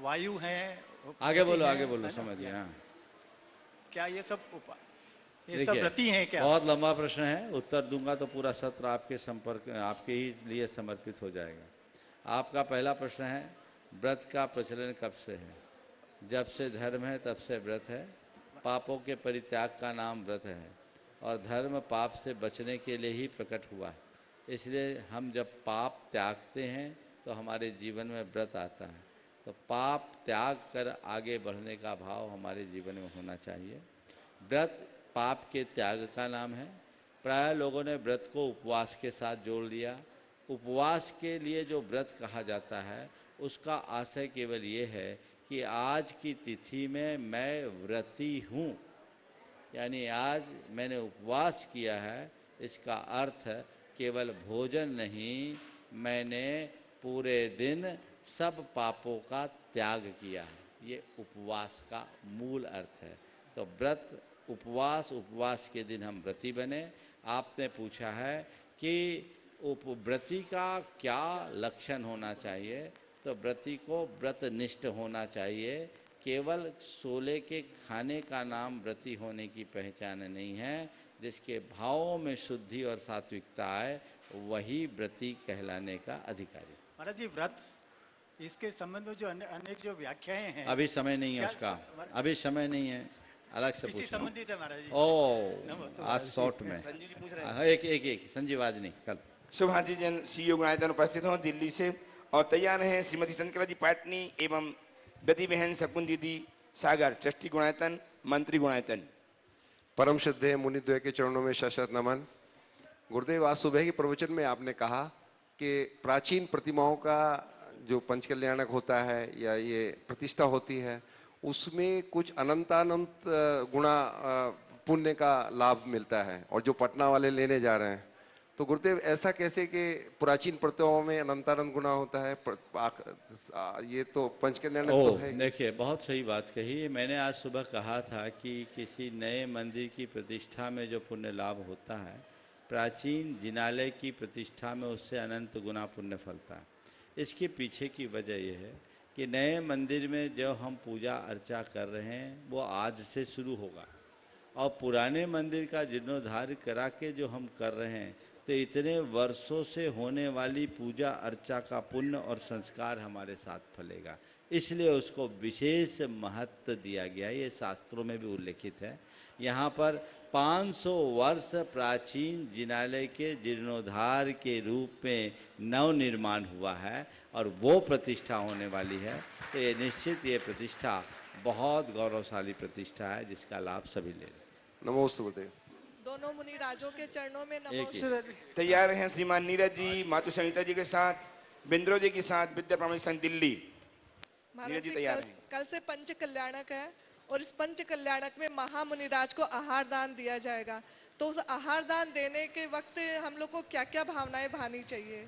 Speaker 12: वायु है,
Speaker 3: आगे बोलो,
Speaker 12: हैं,
Speaker 3: आगे बोलो,
Speaker 12: है ना?
Speaker 3: समझ गए हाँ।
Speaker 12: क्या ये सब ये सब
Speaker 3: देखिए,
Speaker 12: व्रती हैं क्या?
Speaker 3: बहुत लंबा प्रश्न है, उत्तर दूंगा तो पूरा सत्र आपके संपर्क आपके ही लिए समर्पित हो जाएगा। आपका पहला प्रश्न है, व्रत का प्रचलन कब से है? जब से धर्म है तब से व्रत है। पापों के परित्याग का नाम व्रत है और धर्म पाप से बचने के लिए ही प्रकट हुआ है। इसलिए हम जब पाप त्यागते हैं तो हमारे जीवन में व्रत आता है। तो पाप त्याग कर आगे बढ़ने का भाव हमारे जीवन में होना चाहिए। व्रत पाप के त्याग का नाम है। प्राय लोगों ने व्रत को उपवास के साथ जोड़ लिया। उपवास के लिए जो व्रत कहा जाता है उसका आशय केवल ये है कि आज की तिथि में मैं व्रती हूँ, यानी आज मैंने उपवास किया है। इसका अर्थ केवल भोजन नहीं, मैंने पूरे दिन सब पापों का त्याग किया है। ये उपवास का मूल अर्थ है। तो व्रत उपवास के दिन हम व्रती बने। आपने पूछा है कि व्रती का क्या लक्षण होना चाहिए, तो व्रती को व्रतनिष्ठ होना चाहिए। केवल सोले के खाने का नाम व्रती होने की पहचान नहीं है। जिसके भावों में शुद्धि और सात्विकता आए वही व्रती कहलाने का अधिकारी।
Speaker 12: महाराज जी, व्रत इसके संबंध में जो अनेक जो व्याख्याएं हैं,
Speaker 3: अभी समय नहीं है उसका, अभी समय नहीं है, अलग से
Speaker 12: इसी
Speaker 3: पूछना।
Speaker 12: संबंधित है महाराज जी।
Speaker 3: ओ आज शॉर्ट में एक संजीव आज नहीं कल।
Speaker 1: शुभाजी जैन सीईओ गुणायतन उपस्थित हों दिल्ली से और तैयार हैं श्रीमती चंद्रकला जी पाटनी एवं बेटी बहन शकुन दीदी सागर, ट्रस्टी गुणायतन, मंत्री गुणायतन।
Speaker 13: परम श्रद्धेय मुनिद्वय के चरणों में शत नमन। गुरुदेव, आज सुबह के प्रवचन में आपने कहा कि प्राचीन प्रतिमाओं का जो पंचकल्याणक होता है या ये प्रतिष्ठा होती है उसमें कुछ अनंतानंत गुणा पुण्य का लाभ मिलता है और जो पटना वाले लेने जा रहे हैं, तो गुरुदेव ऐसा कैसे कि प्राचीन प्रतिमाओं में अनंतानंत गुणा होता है? ये तो पंचकल्याणक तो है।
Speaker 3: देखिए, बहुत सही बात कही। मैंने आज सुबह कहा था कि किसी नए मंदिर की प्रतिष्ठा में जो पुण्य लाभ होता है, प्राचीन जिनालय की प्रतिष्ठा में उससे अनंत गुना पुण्य फलता है। इसके पीछे की वजह यह है कि नए मंदिर में जो हम पूजा अर्चा कर रहे हैं वो आज से शुरू होगा और पुराने मंदिर का जीर्णोद्धार करा के जो हम कर रहे हैं तो इतने वर्षों से होने वाली पूजा अर्चा का पुण्य और संस्कार हमारे साथ फलेगा। इसलिए उसको विशेष महत्व दिया गया है। ये शास्त्रों में भी उल्लेखित है। यहाँ पर 500 वर्ष प्राचीन जिनालय के जीर्णोद्धार के रूप में नव निर्माण हुआ है और वो प्रतिष्ठा होने वाली है। तो ये निश्चित ये प्रतिष्ठा बहुत गौरवशाली प्रतिष्ठा है जिसका लाभ सभी ले लें।
Speaker 13: नमोस्तुते।
Speaker 14: दोनों मुनि राजों के चरणों में नमोस्तुते।
Speaker 1: तैयार हैं श्रीमान नीरज जी, मातु सविता जी के साथ, बिंद्रो जी के साथ, विद्या प्रामाणिक संघ दिल्ली।
Speaker 14: महाराज जी, कल से पंच कल्याणक है और इस पंच कल्याणक में महामुनिराज को आहार दान दिया जाएगा। तो उस आहार दान देने के वक्त हम लोग को क्या क्या भावनाएं भानी चाहिए?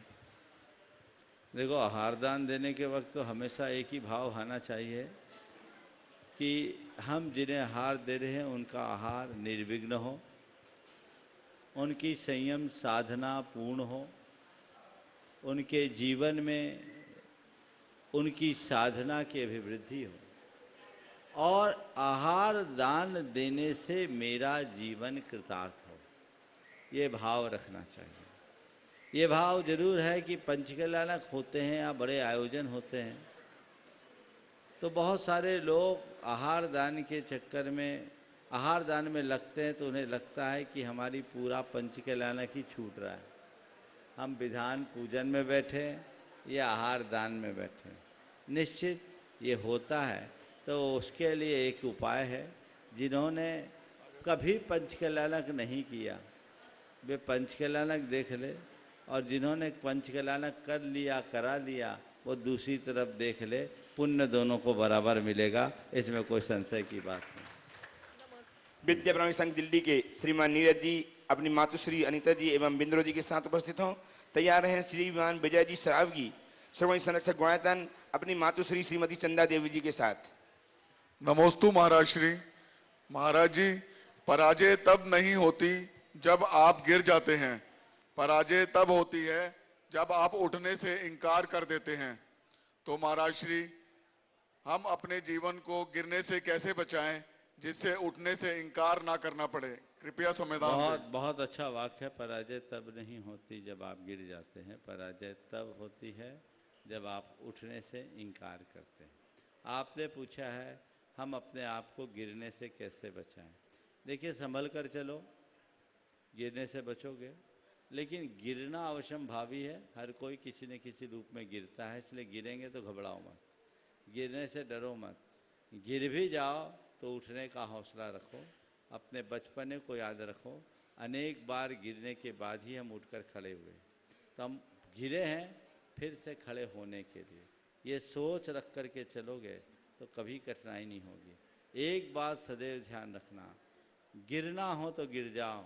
Speaker 3: देखो, आहार दान देने के वक्त तो हमेशा एक ही भाव आना चाहिए कि हम जिन्हें आहार दे रहे हैं उनका आहार निर्विघ्न हो, उनकी संयम साधना पूर्ण हो, उनके जीवन में उनकी साधना की अभिवृद्धि हो और आहार दान देने से मेरा जीवन कृतार्थ हो, ये भाव रखना चाहिए। ये भाव जरूर है कि पंचकल्याणक होते हैं या बड़े आयोजन होते हैं तो बहुत सारे लोग आहार दान के चक्कर में आहार दान में लगते हैं तो उन्हें लगता है कि हमारी पूरा पंचकल्याणक ही छूट रहा है। हम विधान पूजन में बैठे या आहार दान में बैठे, निश्चित ये होता है। तो उसके लिए एक उपाय है, जिन्होंने कभी पंचकल्याणक नहीं किया वे पंचकल्याणक देख ले और जिन्होंने पंचकल्याणक कर लिया करा लिया वो दूसरी तरफ देख ले, पुण्य दोनों को बराबर मिलेगा, इसमें कोई संशय की बात नहीं।
Speaker 1: विद्या प्रामाणिक संघ दिल्ली के श्रीमान नीरज जी अपनी मातुश्री अनीता जी एवं बिंद्रो जी के साथ उपस्थित हों। तैयार हैं श्रीमान विजय जी सरावगी, श्रवण संरक्षक गुणायतन, अपनी मातुश्री श्रीमती चंदा देवी जी के साथ।
Speaker 15: नमोस्तु महाराज श्री। महाराज जी, पराजय तब नहीं होती जब आप गिर जाते हैं, पराजय तब होती है जब आप उठने से इनकार कर देते हैं। तो महाराज श्री, हम अपने जीवन को गिरने से कैसे बचाएं जिससे उठने से इनकार ना करना पड़े? कृपया संविधान
Speaker 3: बहुत
Speaker 15: दें।
Speaker 3: बहुत अच्छा वाक्य है। पराजय तब नहीं होती जब आप गिर जाते हैं, पराजय तब होती है जब आप उठने से इनकार करते हैं। आपने पूछा है हम अपने आप को गिरने से कैसे बचाएं। देखिए, संभल कर चलो, गिरने से बचोगे, लेकिन गिरना अवश्यम भावी है। हर कोई किसी न किसी रूप में गिरता है, इसलिए गिरेंगे तो घबराओ मत, गिरने से डरो मत। गिर भी जाओ तो उठने का हौसला रखो, अपने बचपने को याद रखो। अनेक बार गिरने के बाद ही हम उठकर खड़े हुए, तो हम गिरे हैं फिर से खड़े होने के लिए। ये सोच रख कर के चलोगे तो कभी कठिनाई नहीं होगी। एक बात सदैव ध्यान रखना, गिरना हो तो गिर जाओ,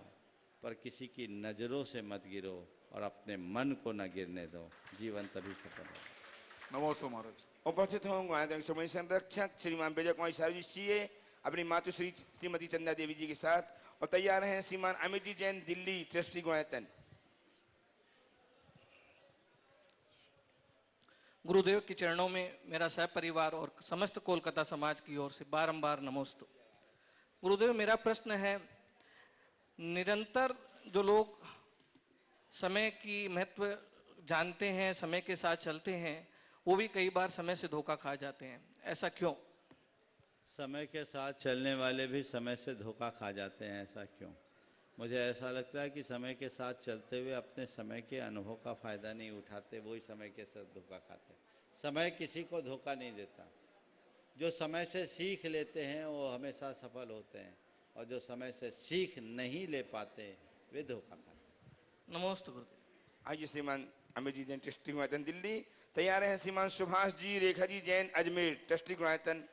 Speaker 3: पर किसी की नज़रों से मत गिरो और अपने मन को न गिरने दो, जीवन तभी सफल होगा।
Speaker 15: नमोस्तु महाराज।
Speaker 1: उपस्थित होंगे समय संरक्षक श्रीमान विजय कुमार साहू जी सीए अपनी मातुश्री श्रीमती चंदा देवी जी के साथ, और तैयार हैं श्रीमान अमित जी जैन दिल्ली ट्रस्टी गोयतन।
Speaker 16: गुरुदेव के चरणों में मेरा सह परिवार और समस्त कोलकाता समाज की ओर से बारंबार नमोस्तु। गुरुदेव, मेरा प्रश्न है, निरंतर जो लोग समय की महत्व जानते हैं, समय के साथ चलते हैं, वो भी कई बार समय से धोखा खा जाते हैं, ऐसा क्यों?
Speaker 3: समय के साथ चलने वाले भी समय से धोखा खा जाते हैं, ऐसा क्यों? मुझे ऐसा लगता है कि समय के साथ चलते हुए अपने समय के अनुभव का फ़ायदा नहीं उठाते, वही समय के साथ धोखा खाते। समय किसी को धोखा नहीं देता। जो समय से सीख लेते हैं वो हमेशा सफल होते हैं, और जो समय से सीख नहीं ले पाते वे धोखा खाते।
Speaker 16: नमस्ते गुरुदेव।
Speaker 1: आइए श्रीमान अमित जी जैन ट्रस्टी गोयतन दिल्ली, तैयार हैं श्रीमान सुभाष जी रेखा जी जैन अजमेर ट्रस्टी गोयतन।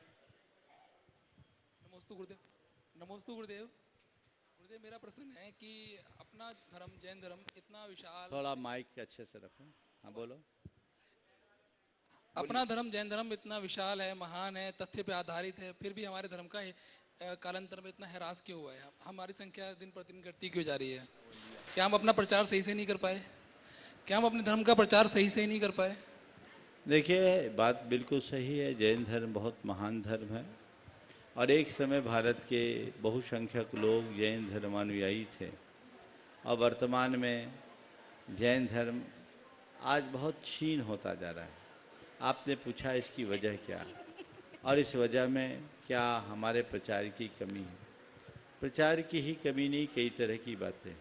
Speaker 17: नमस्ते गुरुदेव। नमस्ते गुरुदेव। गुरुदेव, मेरा प्रश्न है कि अपना धर्म जैन धर्म इतना विशाल,
Speaker 3: थोड़ा माइक अच्छे से रखो। हाँ बोलो।
Speaker 17: अपना धर्म जैन धर्म इतना विशाल है, महान है, तथ्य पे आधारित है, फिर भी हमारे धर्म का कालांतर में इतना हैरास क्यों हुआ है? हमारी संख्या दिन प्रतिदिन घटती क्यों जा रही है? क्या हम अपना प्रचार सही से नहीं कर पाए? क्या हम अपने धर्म का प्रचार सही से नहीं कर पाए?
Speaker 3: देखिए, बात बिल्कुल सही है। जैन धर्म बहुत महान धर्म है, और एक समय भारत के बहुसंख्यक लोग जैन धर्मानुयायी थे, और वर्तमान में जैन धर्म आज बहुत क्षीण होता जा रहा है। आपने पूछा इसकी वजह क्या, और इस वजह में क्या हमारे प्रचार की कमी है? प्रचार की ही कमी नहीं, कई तरह की बातें।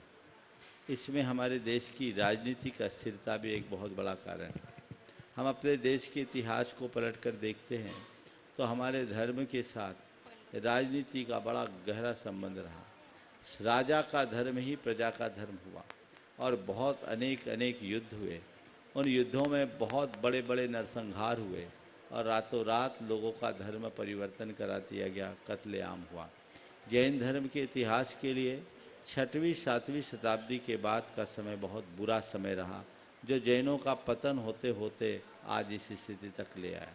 Speaker 3: इसमें हमारे देश की राजनीतिक अस्थिरता भी एक बहुत बड़ा कारण है। हम अपने देश के इतिहास को पलट कर देखते हैं तो हमारे धर्म के साथ राजनीति का बड़ा गहरा संबंध रहा। राजा का धर्म ही प्रजा का धर्म हुआ, और बहुत अनेक युद्ध हुए। उन युद्धों में बहुत बड़े बड़े नरसंहार हुए, और रातों रात लोगों का धर्म परिवर्तन करा दिया गया, कत्लेआम हुआ। जैन धर्म के इतिहास के लिए 6वीं 7वीं शताब्दी के बाद का समय बहुत बुरा समय रहा, जो जैनों का पतन होते होते आज इस स्थिति तक ले आया।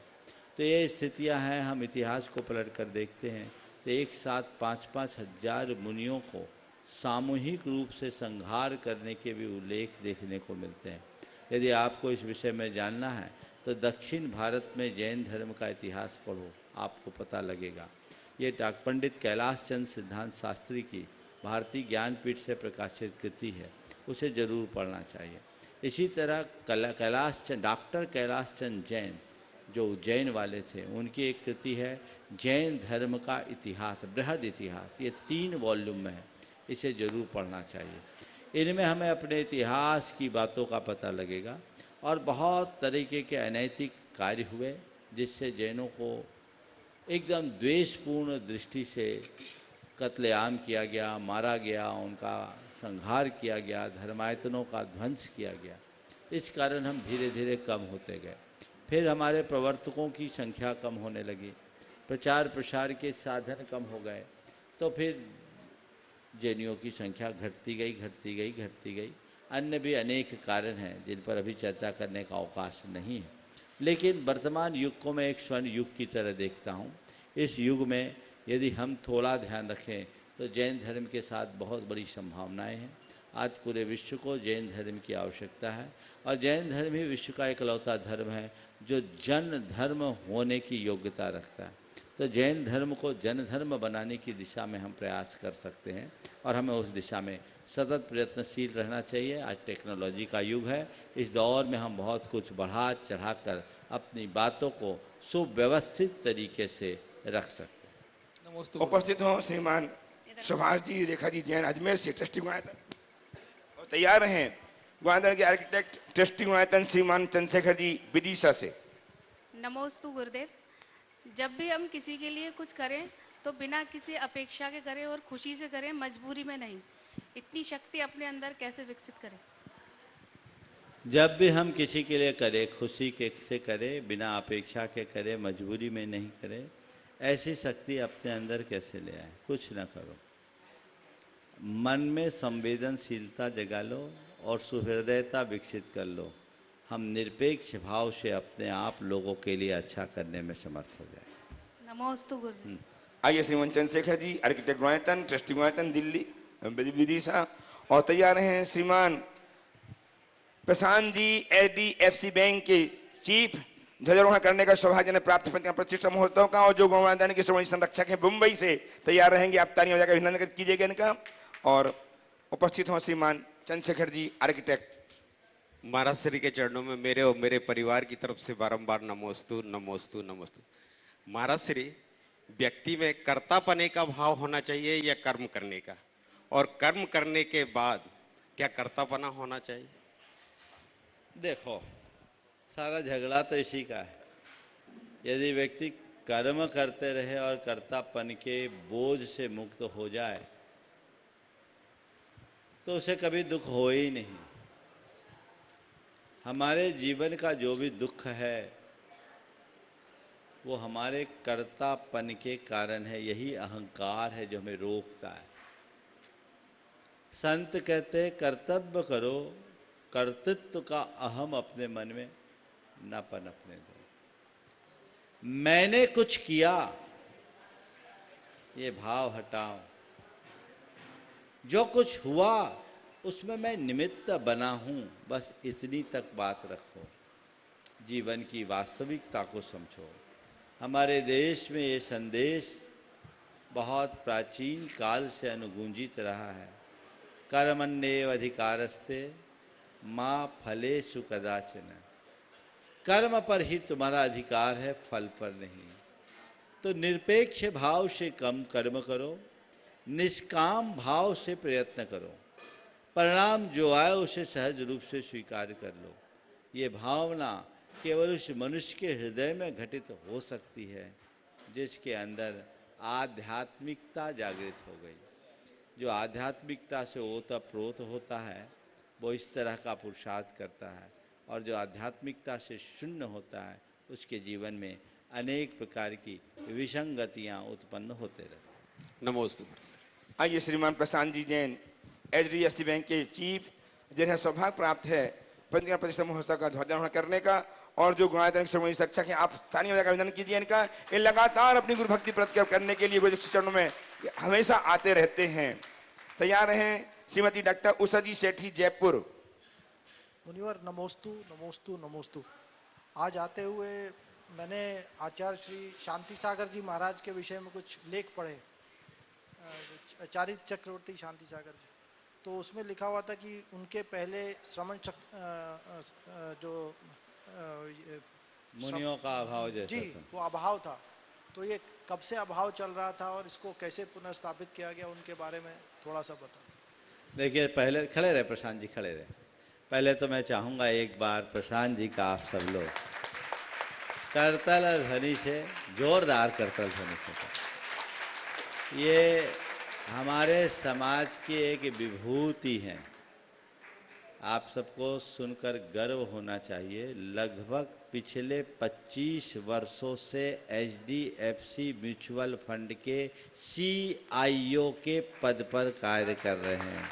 Speaker 3: तो ये स्थितियां हैं। हम इतिहास को पलट कर देखते हैं तो एक साथ 5-5 हजार मुनियों को सामूहिक रूप से संहार करने के भी उल्लेख देखने को मिलते हैं। यदि आपको इस विषय में जानना है तो दक्षिण भारत में जैन धर्म का इतिहास पढ़ो, आपको पता लगेगा। ये पंडित कैलाश चंद सिद्धांत शास्त्री की भारतीय ज्ञानपीठ से प्रकाशित कृति है, उसे जरूर पढ़ना चाहिए। इसी तरह डॉक्टर कैलाश चंद जैन जो उज्जैन वाले थे, उनकी एक कृति है जैन धर्म का इतिहास, बृहद इतिहास। ये 3 वॉल्यूम में है, इसे जरूर पढ़ना चाहिए। इनमें हमें अपने इतिहास की बातों का पता लगेगा, और बहुत तरीके के अनैतिक कार्य हुए जिससे जैनों को एकदम द्वेषपूर्ण दृष्टि से कत्लेआम किया गया, मारा गया, उनका संहार किया गया, धर्मायतनों का ध्वंस किया गया। इस कारण हम धीरे धीरे कम होते गए। फिर हमारे प्रवर्तकों की संख्या कम होने लगी, प्रचार प्रसार के साधन कम हो गए, तो फिर जैनियों की संख्या घटती गई। अन्य भी अनेक कारण हैं जिन पर अभी चर्चा करने का अवकाश नहीं है। लेकिन वर्तमान युग को मैं एक स्वर्ण युग की तरह देखता हूँ। इस युग में यदि हम थोड़ा ध्यान रखें तो जैन धर्म के साथ बहुत बड़ी संभावनाएं हैं। आज पूरे विश्व को जैन धर्म की आवश्यकता है और जैन धर्म ही विश्व का इकलौता धर्म है जो जन धर्म होने की योग्यता रखता है। तो जैन धर्म को जन धर्म बनाने की दिशा में हम प्रयास कर सकते हैं और हमें उस दिशा में सतत प्रयत्नशील रहना चाहिए। आज टेक्नोलॉजी का युग है, इस दौर में हम बहुत कुछ बढ़ा चढ़ाकर अपनी बातों को सुव्यवस्थित तरीके से रख सकते हैं।
Speaker 1: उपस्थित हो श्रीमान सुभाष जी रेखा जी जैन अजमेर से ट्रस्टी गुणायतन और तैयार रहें गुणायतन के आर्किटेक्ट ट्रस्टी गुणायतन श्रीमान चंद्रशेखर जी विदिशा से।
Speaker 18: नमोस्तु गुरुदेव। जब भी हम किसी के लिए कुछ करें तो बिना किसी अपेक्षा के करें और खुशी से करें, मजबूरी में नहीं। इतनी शक्ति अपने अंदर कैसे विकसित करें?
Speaker 3: जब भी हम किसी के लिए करें, खुशी के से करें, बिना अपेक्षा के करें, मजबूरी में नहीं करें, ऐसी शक्ति अपने अंदर कैसे ले आए? कुछ ना करो, मन में संवेदनशीलता जगा लो और सुहृदयता विकसित कर लो। हम निरपेक्ष भाव से अपने आप लोगों के लिए अच्छा करने में समर्थ हो जाए।
Speaker 18: नमोस्तु गुरुदेव।
Speaker 1: आइए श्रीमान चंद्रशेखर जी आर्किटेक्ट गुणायतन ट्रस्टी गुणायतन दिल्ली विदिशा और तैयार हैं श्रीमान प्रशांत जी HDFC बैंक के चीफ ध्वजारोहण करने का सौभाग्य प्राप्त प्रतिष्ठा महोत्सव का और जो गौमाता के श्रोमणी संरक्षक हैं मुंबई से तैयार रहेंगे। आप तालियां बजाकर अभिनंदन कीजिएगा इनका। और उपस्थित हो श्रीमान चंद्रशेखर जी आर्किटेक्ट।
Speaker 19: महाराज श्री के चरणों में मेरे और मेरे परिवार की तरफ से बारंबार नमोस्तु नमोस्तु नमोस्तु। महाराज श्री, व्यक्ति में कर्तापने का भाव होना चाहिए या कर्म करने का, और कर्म करने के बाद क्या कर्तापना होना चाहिए?
Speaker 3: देखो, सारा झगड़ा तो इसी का है। यदि व्यक्ति कर्म करते रहे और कर्तापन के बोझ से मुक्त हो जाए तो उसे कभी दुख हो ही नहीं। हमारे जीवन का जो भी दुख है वो हमारे कर्तापन के कारण है। यही अहंकार है जो हमें रोकता है। संत कहते कर्तव्य करो, कर्तृत्व का अहम अपने मन में न पनपने दो। मैंने कुछ किया, ये भाव हटाओ। जो कुछ हुआ उसमें मैं निमित्त बना हूं, बस इतनी तक बात रखो। जीवन की वास्तविकता को समझो। हमारे देश में ये संदेश बहुत प्राचीन काल से अनुगूंजित रहा है। कर्मण्येव अधिकारस्ते मां फलेषु कदाचन। कर्म पर ही तुम्हारा अधिकार है, फल पर नहीं। तो निरपेक्ष भाव से कम कर्म करो, निष्काम भाव से प्रयत्न करो। परिणाम जो आए उसे सहज रूप से स्वीकार कर लो। ये भावना केवल उस मनुष्य के हृदय में घटित हो सकती है जिसके अंदर आध्यात्मिकता जागृत हो गई। जो आध्यात्मिकता से ओतप्रोत होता है वो इस तरह का पुरुषार्थ करता है, और जो आध्यात्मिकता से शून्य होता है उसके जीवन में अनेक प्रकार की विसंगतियाँ उत्पन्न होते रहते हैं।
Speaker 19: नमोस्तु।
Speaker 1: आइए श्रीमान प्रशांत जी जैन HDFC बैंक के चीफ, जिन्हें सौभाग्य प्राप्त है पंचकर्म प्रतिष्ठा महोत्सव का ध्वजारोहण करने का, और जो गुणायतन श्रोमणी शिक्षक हैं, आप स्थानीय बजाकर अभिनंदन कीजिए इनका। ये लगातार अपनी गुरु भक्ति प्रत्यक्ष करने के लिए गुरु चरणों में हमेशा आते रहते हैं। तैयार हैं श्रीमती डॉक्टर उषा जी सेठी जयपुर।
Speaker 20: मुनिवर नमोस्तु नमोस्तु नमोस्तु। आज आते हुए मैंने आचार्य श्री शांति सागर जी महाराज के विषय में कुछ लेख पढ़े, चारित्र चक्रवर्ती शांति सागर जी। तो उसमें लिखा हुआ था कि उनके पहले श्रवण जो
Speaker 3: मुनियों का अभाव जैसा
Speaker 20: जी
Speaker 3: था।
Speaker 20: वो अभाव था। तो ये कब से अभाव चल रहा था और इसको कैसे पुनर्स्थापित किया गया, उनके बारे में थोड़ा सा बताओ।
Speaker 3: देखिए, पहले खड़े रहे प्रशांत जी, खड़े रहे। पहले तो मैं चाहूँगा एक बार प्रशांत जी का आप सब लोग करतल ध्वनि से, जोरदार करतल ध्वनि से। ये हमारे समाज की एक विभूति है। आप सबको सुनकर गर्व होना चाहिए। लगभग पिछले 25 वर्षों से HDFC म्यूचुअल फंड के CIO के पद पर कार्य कर रहे हैं,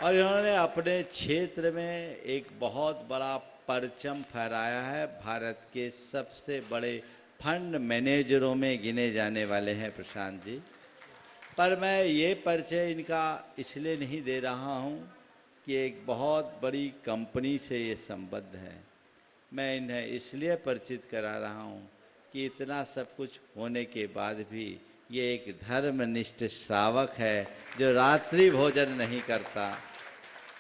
Speaker 3: और इन्होंने अपने क्षेत्र में एक बहुत बड़ा परचम फहराया है। भारत के सबसे बड़े फंड मैनेजरों में गिने जाने वाले हैं प्रशांत जी। पर मैं ये परिचय इनका इसलिए नहीं दे रहा हूँ कि एक बहुत बड़ी कंपनी से ये संबद्ध है। मैं इन्हें इसलिए परिचित करा रहा हूँ कि इतना सब कुछ होने के बाद भी ये एक धर्मनिष्ठ श्रावक है जो रात्रि भोजन नहीं करता,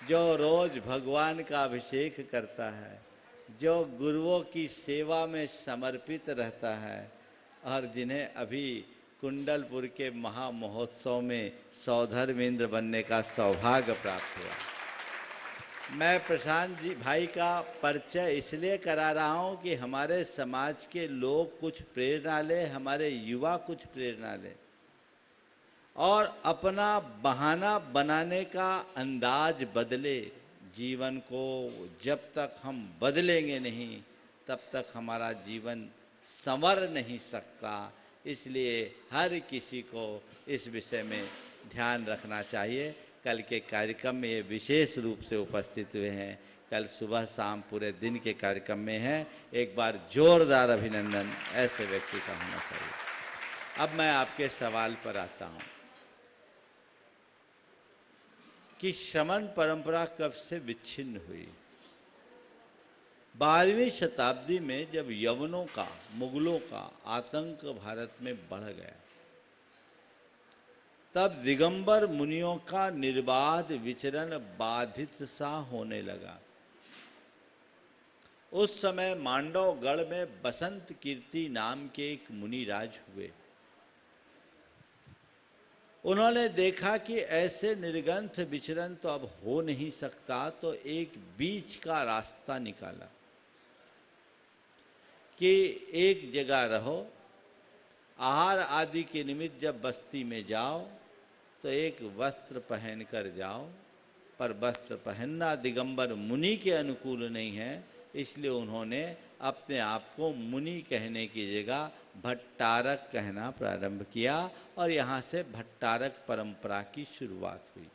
Speaker 3: जो रोज भगवान का अभिषेक करता है, जो गुरुओं की सेवा में समर्पित रहता है और जिन्हें अभी कुंडलपुर के महामहोत्सव में सौधर्मेंद्र बनने का सौभाग्य प्राप्त हुआ। मैं प्रशांत जी भाई का परिचय इसलिए करा रहा हूँ कि हमारे समाज के लोग कुछ प्रेरणा ले, हमारे युवा कुछ प्रेरणा ले और अपना बहाना बनाने का अंदाज बदले। जीवन को जब तक हम बदलेंगे नहीं तब तक हमारा जीवन संवर नहीं सकता। इसलिए हर किसी को इस विषय में ध्यान रखना चाहिए। कल के कार्यक्रम में ये विशेष रूप से उपस्थित हुए हैं, कल सुबह शाम पूरे दिन के कार्यक्रम में हैं। एक बार जोरदार अभिनंदन ऐसे व्यक्ति का होना चाहिए। अब मैं आपके सवाल पर आता हूँ कि श्रमण परंपरा कब से विच्छिन्न हुई। 12वीं शताब्दी में जब यवनों का, मुगलों का आतंक भारत में बढ़ गया, तब दिगंबर मुनियों का निर्बाध विचरण बाधित सा होने लगा। उस समय मांडवगढ़ में बसंत कीर्ति नाम के एक मुनिराज हुए। उन्होंने देखा कि ऐसे निर्ग्रंथ विचरण तो अब हो नहीं सकता, तो एक बीच का रास्ता निकाला कि एक जगह रहो, आहार आदि के निमित्त जब बस्ती में जाओ तो एक वस्त्र पहन कर जाओ, पर वस्त्र पहनना दिगंबर मुनि के अनुकूल नहीं है। इसलिए उन्होंने अपने आप को मुनि कहने की जगह भट्टारक कहना प्रारंभ किया और यहाँ से भट्टारक परंपरा की शुरुआत हुई।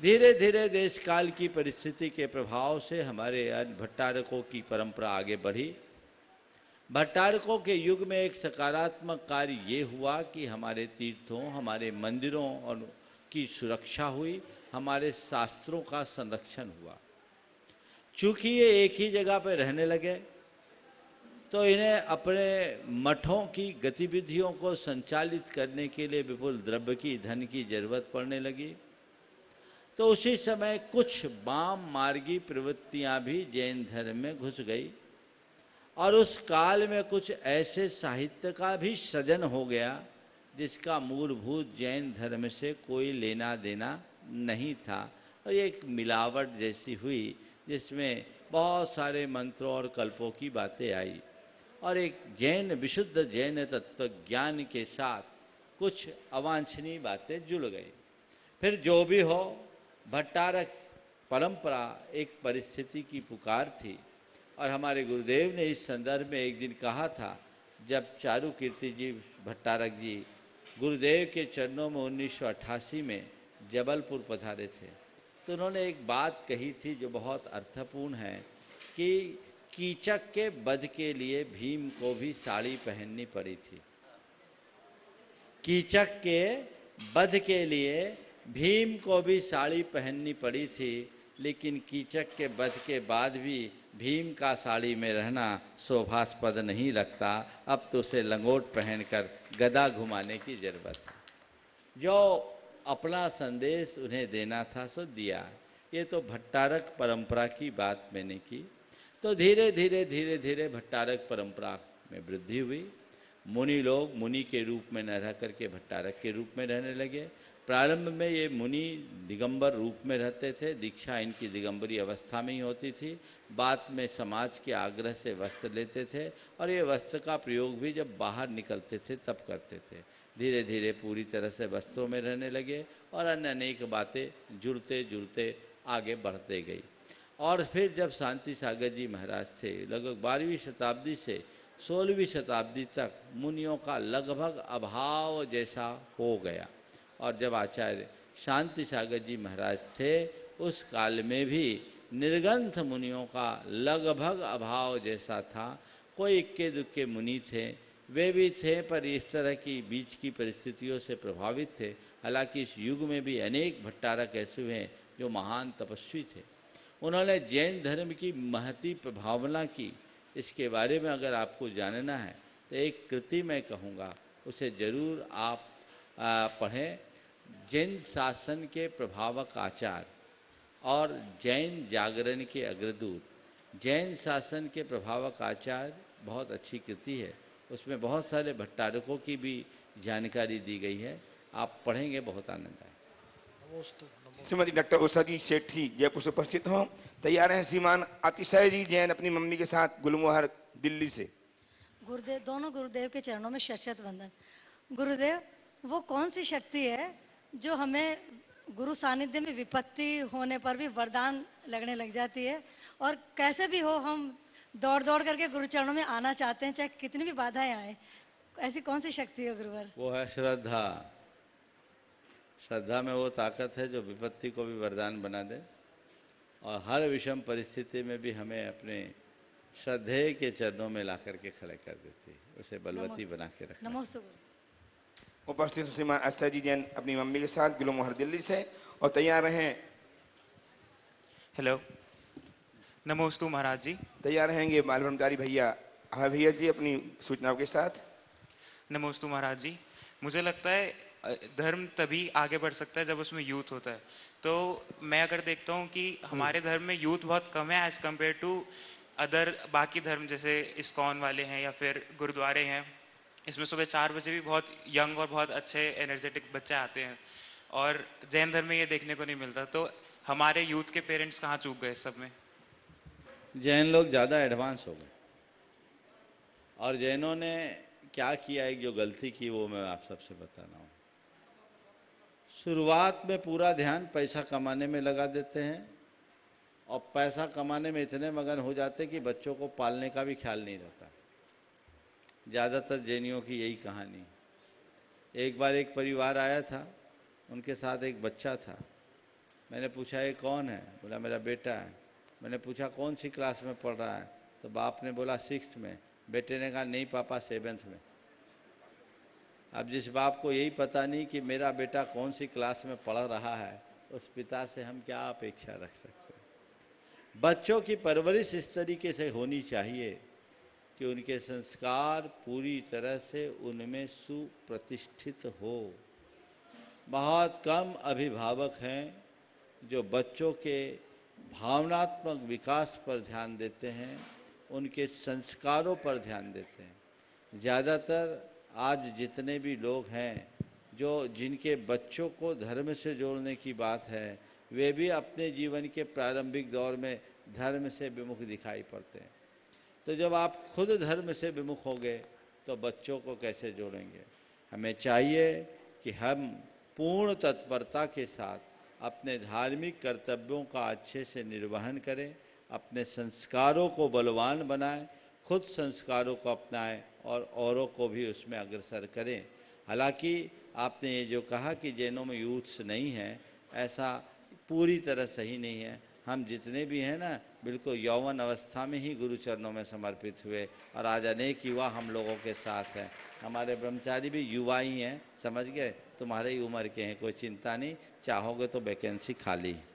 Speaker 3: धीरे धीरे देश काल की परिस्थिति के प्रभाव से हमारे भट्टारकों की परंपरा आगे बढ़ी। भट्टारकों के युग में एक सकारात्मक कार्य ये हुआ कि हमारे तीर्थों, हमारे मंदिरों और की सुरक्षा हुई, हमारे शास्त्रों का संरक्षण हुआ। चूँकि ये एक ही जगह पर रहने लगे तो इन्हें अपने मठों की गतिविधियों को संचालित करने के लिए विपुल द्रव्य की, धन की जरूरत पड़ने लगी। तो उसी समय कुछ वाम मार्गी प्रवृत्तियां भी जैन धर्म में घुस गई और उस काल में कुछ ऐसे साहित्य का भी सृजन हो गया जिसका मूलभूत जैन धर्म से कोई लेना देना नहीं था और एक मिलावट जैसी हुई जिसमें बहुत सारे मंत्रों और कल्पों की बातें आई और एक जैन, विशुद्ध जैन तत्व ज्ञान के साथ कुछ अवांछनीय बातें जुड़ गई। फिर जो भी हो, भट्टारक परंपरा एक परिस्थिति की पुकार थी और हमारे गुरुदेव ने इस संदर्भ में एक दिन कहा था, जब चारू कीर्ति जी भट्टारक जी गुरुदेव के चरणों में 1988 में जबलपुर पधारे थे, तो उन्होंने एक बात कही थी जो बहुत अर्थपूर्ण है कि कीचक के वध के लिए भीम को भी साड़ी पहननी पड़ी थी। कीचक के वध के लिए भीम को भी साड़ी पहननी पड़ी थी, लेकिन कीचक के वध के बाद भी भीम का साड़ी में रहना शोभास्पद नहीं लगता। अब तो उसे लंगोट पहनकर गदा घुमाने की जरूरत है। जो अपना संदेश उन्हें देना था सो दिया। ये तो भट्टारक परंपरा की बात मैंने की। तो धीरे धीरे भट्टारक परंपरा में वृद्धि हुई। मुनि लोग मुनि के रूप में न रह करके भट्टारक के रूप में रहने लगे। प्रारंभ में ये मुनि दिगंबर रूप में रहते थे, दीक्षा इनकी दिगंबरी अवस्था में ही होती थी। बाद में समाज के आग्रह से वस्त्र लेते थे और ये वस्त्र का प्रयोग भी जब बाहर निकलते थे तब करते थे। धीरे धीरे पूरी तरह से वस्त्रों में रहने लगे और अन्य अनेक बातें जुड़ते जुड़ते आगे बढ़ते गई। और फिर जब शांति सागर जी महाराज थे, लगभग 12वीं शताब्दी से 16वीं शताब्दी तक मुनियों का लगभग अभाव जैसा हो गया। और जब आचार्य शांति सागर जी महाराज थे, उस काल में भी निर्ग्रंथ मुनियों का लगभग अभाव जैसा था। कोई इक्के दुक्के मुनि थे, वे भी थे पर इस तरह की बीच की परिस्थितियों से प्रभावित थे। हालांकि इस युग में भी अनेक भट्टारक ऐसे हुए हैं जो महान तपस्वी थे। उन्होंने जैन धर्म की महती प्रभावना की। इसके बारे में अगर आपको जानना है तो एक कृति मैं कहूँगा, उसे जरूर आप पढ़ें। जैन शासन के प्रभावक आचार और जैन जागरण के अग्रदूत। जैन शासन के प्रभावक आचार बहुत अच्छी कृति है, उसमें बहुत सारे भट्टारकों की भी जानकारी दी गई है। आप पढ़ेंगे, बहुत आनंद आए।
Speaker 1: श्रीमती डॉक्टर उषा जी सेठी जयपुर से उपस्थित हों। तैयार हैं श्रीमान अतिशय जी जैन अपनी मम्मी के साथ गुलमोहर दिल्ली से।
Speaker 21: गुरुदेव, दोनों गुरुदेव के चरणों में शत वंदन। गुरुदेव, वो कौन सी शक्ति है जो हमें गुरु सानिध्य में विपत्ति होने पर भी वरदान लगने लग जाती है, और कैसे भी हो हम दौड़ दौड़ करके गुरु चरणों में आना चाहते हैं, चाहे कितनी भी बाधाएं आए। ऐसी कौन सी शक्ति है गुरुवर?
Speaker 3: वो है श्रद्धा। श्रद्धा में वो ताकत है जो विपत्ति को भी वरदान बना दे, और हर विषम परिस्थिति में भी हमें अपने श्रद्धेय के चरणों में ला करके खड़े कर देती है, उसे बलवती बना के रखना।
Speaker 21: नमस्ते।
Speaker 1: उपस्थित श्रीमान अक्षय जी जैन अपनी मम्मी के साथ गुलमोहर दिल्ली से, और तैयार रहें।
Speaker 22: हेलो, नमोस्तु महाराज जी।
Speaker 1: तैयार रहेंगे बाल ब्रह्मचारी भैया हाँ भैया जी अपनी सूचनाओं के साथ।
Speaker 22: नमोस्तु महाराज जी। मुझे लगता है धर्म तभी आगे बढ़ सकता है जब उसमें यूथ होता है। तो मैं अगर देखता हूँ कि हमारे धर्म में यूथ बहुत कम है एज कम्पेयर टू अदर बाकी धर्म, जैसे इस्कॉन वाले हैं या फिर गुरुद्वारे हैं। इसमें सुबह 4 बजे भी बहुत यंग और बहुत अच्छे एनर्जेटिक बच्चे आते हैं, और जैन धर्म में ये देखने को नहीं मिलता। तो हमारे यूथ के पेरेंट्स कहाँ चूक गए इस सब में?
Speaker 3: जैन लोग ज़्यादा एडवांस हो गए, और जैनों ने क्या किया, एक जो गलती की वो मैं आप सबसे बता रहा हूँ। शुरुआत में पूरा ध्यान पैसा कमाने में लगा देते हैं, और पैसा कमाने में इतने मगन हो जाते हैं कि बच्चों को पालने का भी ख्याल नहीं रहता। ज़्यादातर जैनियों की यही कहानी। एक बार एक परिवार आया था, उनके साथ एक बच्चा था। मैंने पूछा ये कौन है? बोला मेरा बेटा है। मैंने पूछा कौन सी क्लास में पढ़ रहा है? तो बाप ने बोला 6th में। बेटे ने कहा नहीं पापा 7th में। अब जिस बाप को यही पता नहीं कि मेरा बेटा कौन सी क्लास में पढ़ रहा है, उस पिता से हम क्या अपेक्षा रख सकते हैं? बच्चों की परवरिश इस तरीके से होनी चाहिए कि उनके संस्कार पूरी तरह से उनमें सुप्रतिष्ठित हो। बहुत कम अभिभावक हैं जो बच्चों के भावनात्मक विकास पर ध्यान देते हैं, उनके संस्कारों पर ध्यान देते हैं। ज़्यादातर आज जितने भी लोग हैं जो जिनके बच्चों को धर्म से जोड़ने की बात है, वे भी अपने जीवन के प्रारंभिक दौर में धर्म से विमुख दिखाई पड़ते हैं। तो जब आप खुद धर्म से विमुख होंगे तो बच्चों को कैसे जोड़ेंगे? हमें चाहिए कि हम पूर्ण तत्परता के साथ अपने धार्मिक कर्तव्यों का अच्छे से निर्वहन करें, अपने संस्कारों को बलवान बनाएं, खुद संस्कारों को अपनाएं और औरों को भी उसमें अग्रसर करें। हालांकि आपने ये जो कहा कि जैनों में यूथ्स नहीं है, ऐसा पूरी तरह सही नहीं है। हम जितने भी हैं ना, बिल्कुल यौवन अवस्था में ही गुरु चरणों में समर्पित हुए, और आज अनेक युवा हम लोगों के साथ हैं। हमारे ब्रह्मचारी भी युवा ही हैं, समझ गए? तुम्हारे ही उम्र के हैं, कोई चिंता नहीं, चाहोगे तो वैकेंसी खाली है।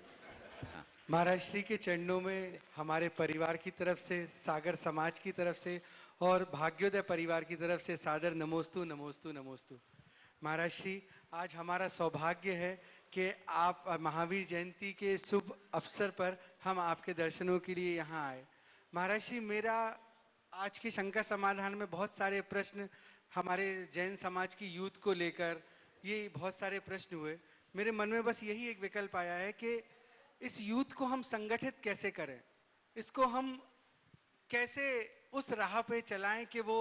Speaker 23: महाराज श्री के चरणों में हमारे परिवार की तरफ से, सागर समाज की तरफ से और भाग्योदय परिवार की तरफ से सादर नमोस्तु नमोस्तु नमोस्तु। महाराज श्री, आज हमारा सौभाग्य है कि आप महावीर जयंती के शुभ अवसर पर हम आपके दर्शनों के लिए यहाँ आए। महाराज श्री, मेरा आज के शंका समाधान में बहुत सारे प्रश्न हमारे जैन समाज की यूथ को लेकर ये बहुत सारे प्रश्न हुए। मेरे मन में बस यही एक विकल्प आया है कि इस यूथ को हम संगठित कैसे करें, इसको हम कैसे उस राह पे चलाएं कि वो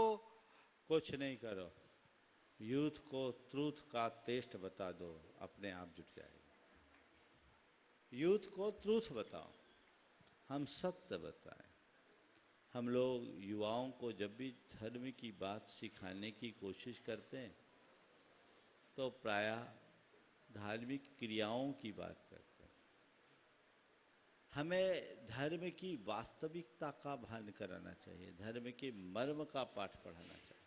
Speaker 3: कुछ नहीं करो, यूथ को ट्रूथ का टेस्ट बता दो, अपने आप जुट जाएगा। यूथ को ट्रूथ बताओ, हम सत्य बताएं। हम लोग युवाओं को जब भी धर्म की बात सिखाने की कोशिश करते हैं तो प्रायः धार्मिक क्रियाओं की बात करते हैं। हमें धर्म की वास्तविकता का भान कराना चाहिए, धर्म के मर्म का पाठ पढ़ाना चाहिए।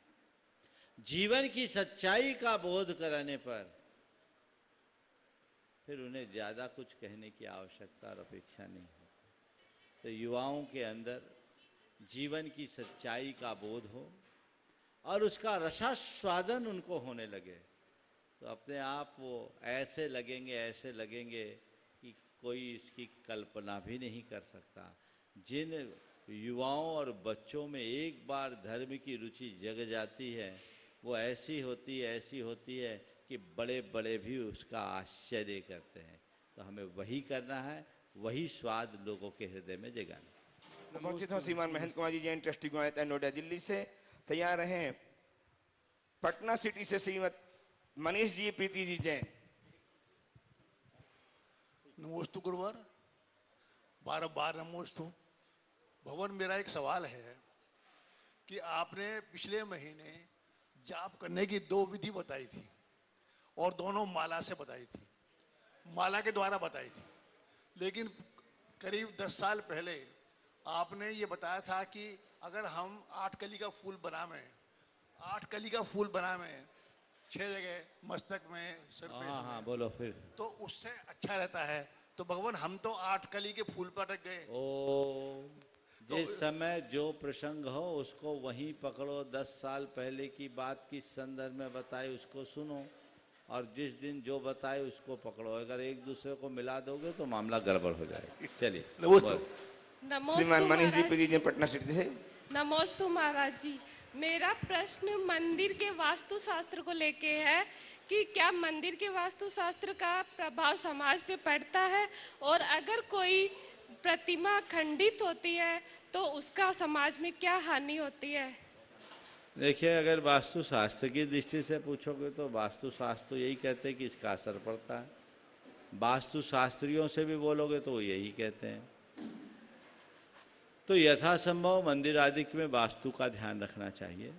Speaker 3: जीवन की सच्चाई का बोध कराने पर फिर उन्हें ज़्यादा कुछ कहने की आवश्यकता और अपेक्षा नहीं है। तो युवाओं के अंदर जीवन की सच्चाई का बोध हो और उसका रसास्वादन उनको होने लगे तो अपने आप वो ऐसे लगेंगे कि कोई इसकी कल्पना भी नहीं कर सकता। जिन युवाओं और बच्चों में एक बार धर्म की रुचि जग जाती है वो ऐसी होती है कि बड़े बड़े भी उसका आश्चर्य करते हैं। तो हमें वही करना है, वही स्वाद लोगों के हृदय में जगाना।
Speaker 1: उपस्थित हूँ श्रीमान महेंद्र कुमार जी, जैन ट्रस्टी गुआयत नोएडा दिल्ली से। तैयार रहें पटना सिटी से श्रीमत मनीष जी, प्रीति जी जैन।
Speaker 4: नमोस्तु गुरुवर, बार नमोस्तु। भगवान, मेरा एक सवाल है कि आपने पिछले महीने जाप करने की 2 विधि बताई थी और दोनों माला से बताई थी, माला के द्वारा बताई थी। लेकिन करीब 10 साल पहले आपने ये बताया था कि अगर हम 8 कली का फूल बनावें, 8 कली का फूल बनावें 6 जगह मस्तक में, सर पे,
Speaker 3: हाँ बोलो फिर,
Speaker 4: तो उससे अच्छा रहता है। तो भगवान, हम तो 8 कली के फूल पर रख गए।
Speaker 3: जिस समय जो प्रसंग हो उसको वहीं पकड़ो। 10 साल पहले की बात किस संदर्भ में बताई उसको सुनो और जिस दिन जो बताए उसको पकड़ो। अगर एक दूसरे को मिला दोगे तो मामला गड़बड़ हो जाएगा। चलिए
Speaker 1: श्रीमान मनीष जी, प्रीति जी, पटना सिटी से।
Speaker 5: नमोस्तु महाराज जी, मेरा प्रश्न मंदिर के वास्तु शास्त्र को लेके है कि क्या मंदिर के वास्तु शास्त्र का प्रभाव समाज पे पड़ता है और अगर कोई प्रतिमा खंडित होती है तो उसका समाज में क्या हानि होती है?
Speaker 3: देखिए, अगर वास्तु शास्त्र की दृष्टि से पूछोगे तो वास्तु शास्त्र तो यही कहते हैं कि इसका असर पड़ता है। वास्तु शास्त्रियों से भी बोलोगे तो वो यही कहते हैं। तो यथासंभव मंदिर आदि में वास्तु का ध्यान रखना चाहिए।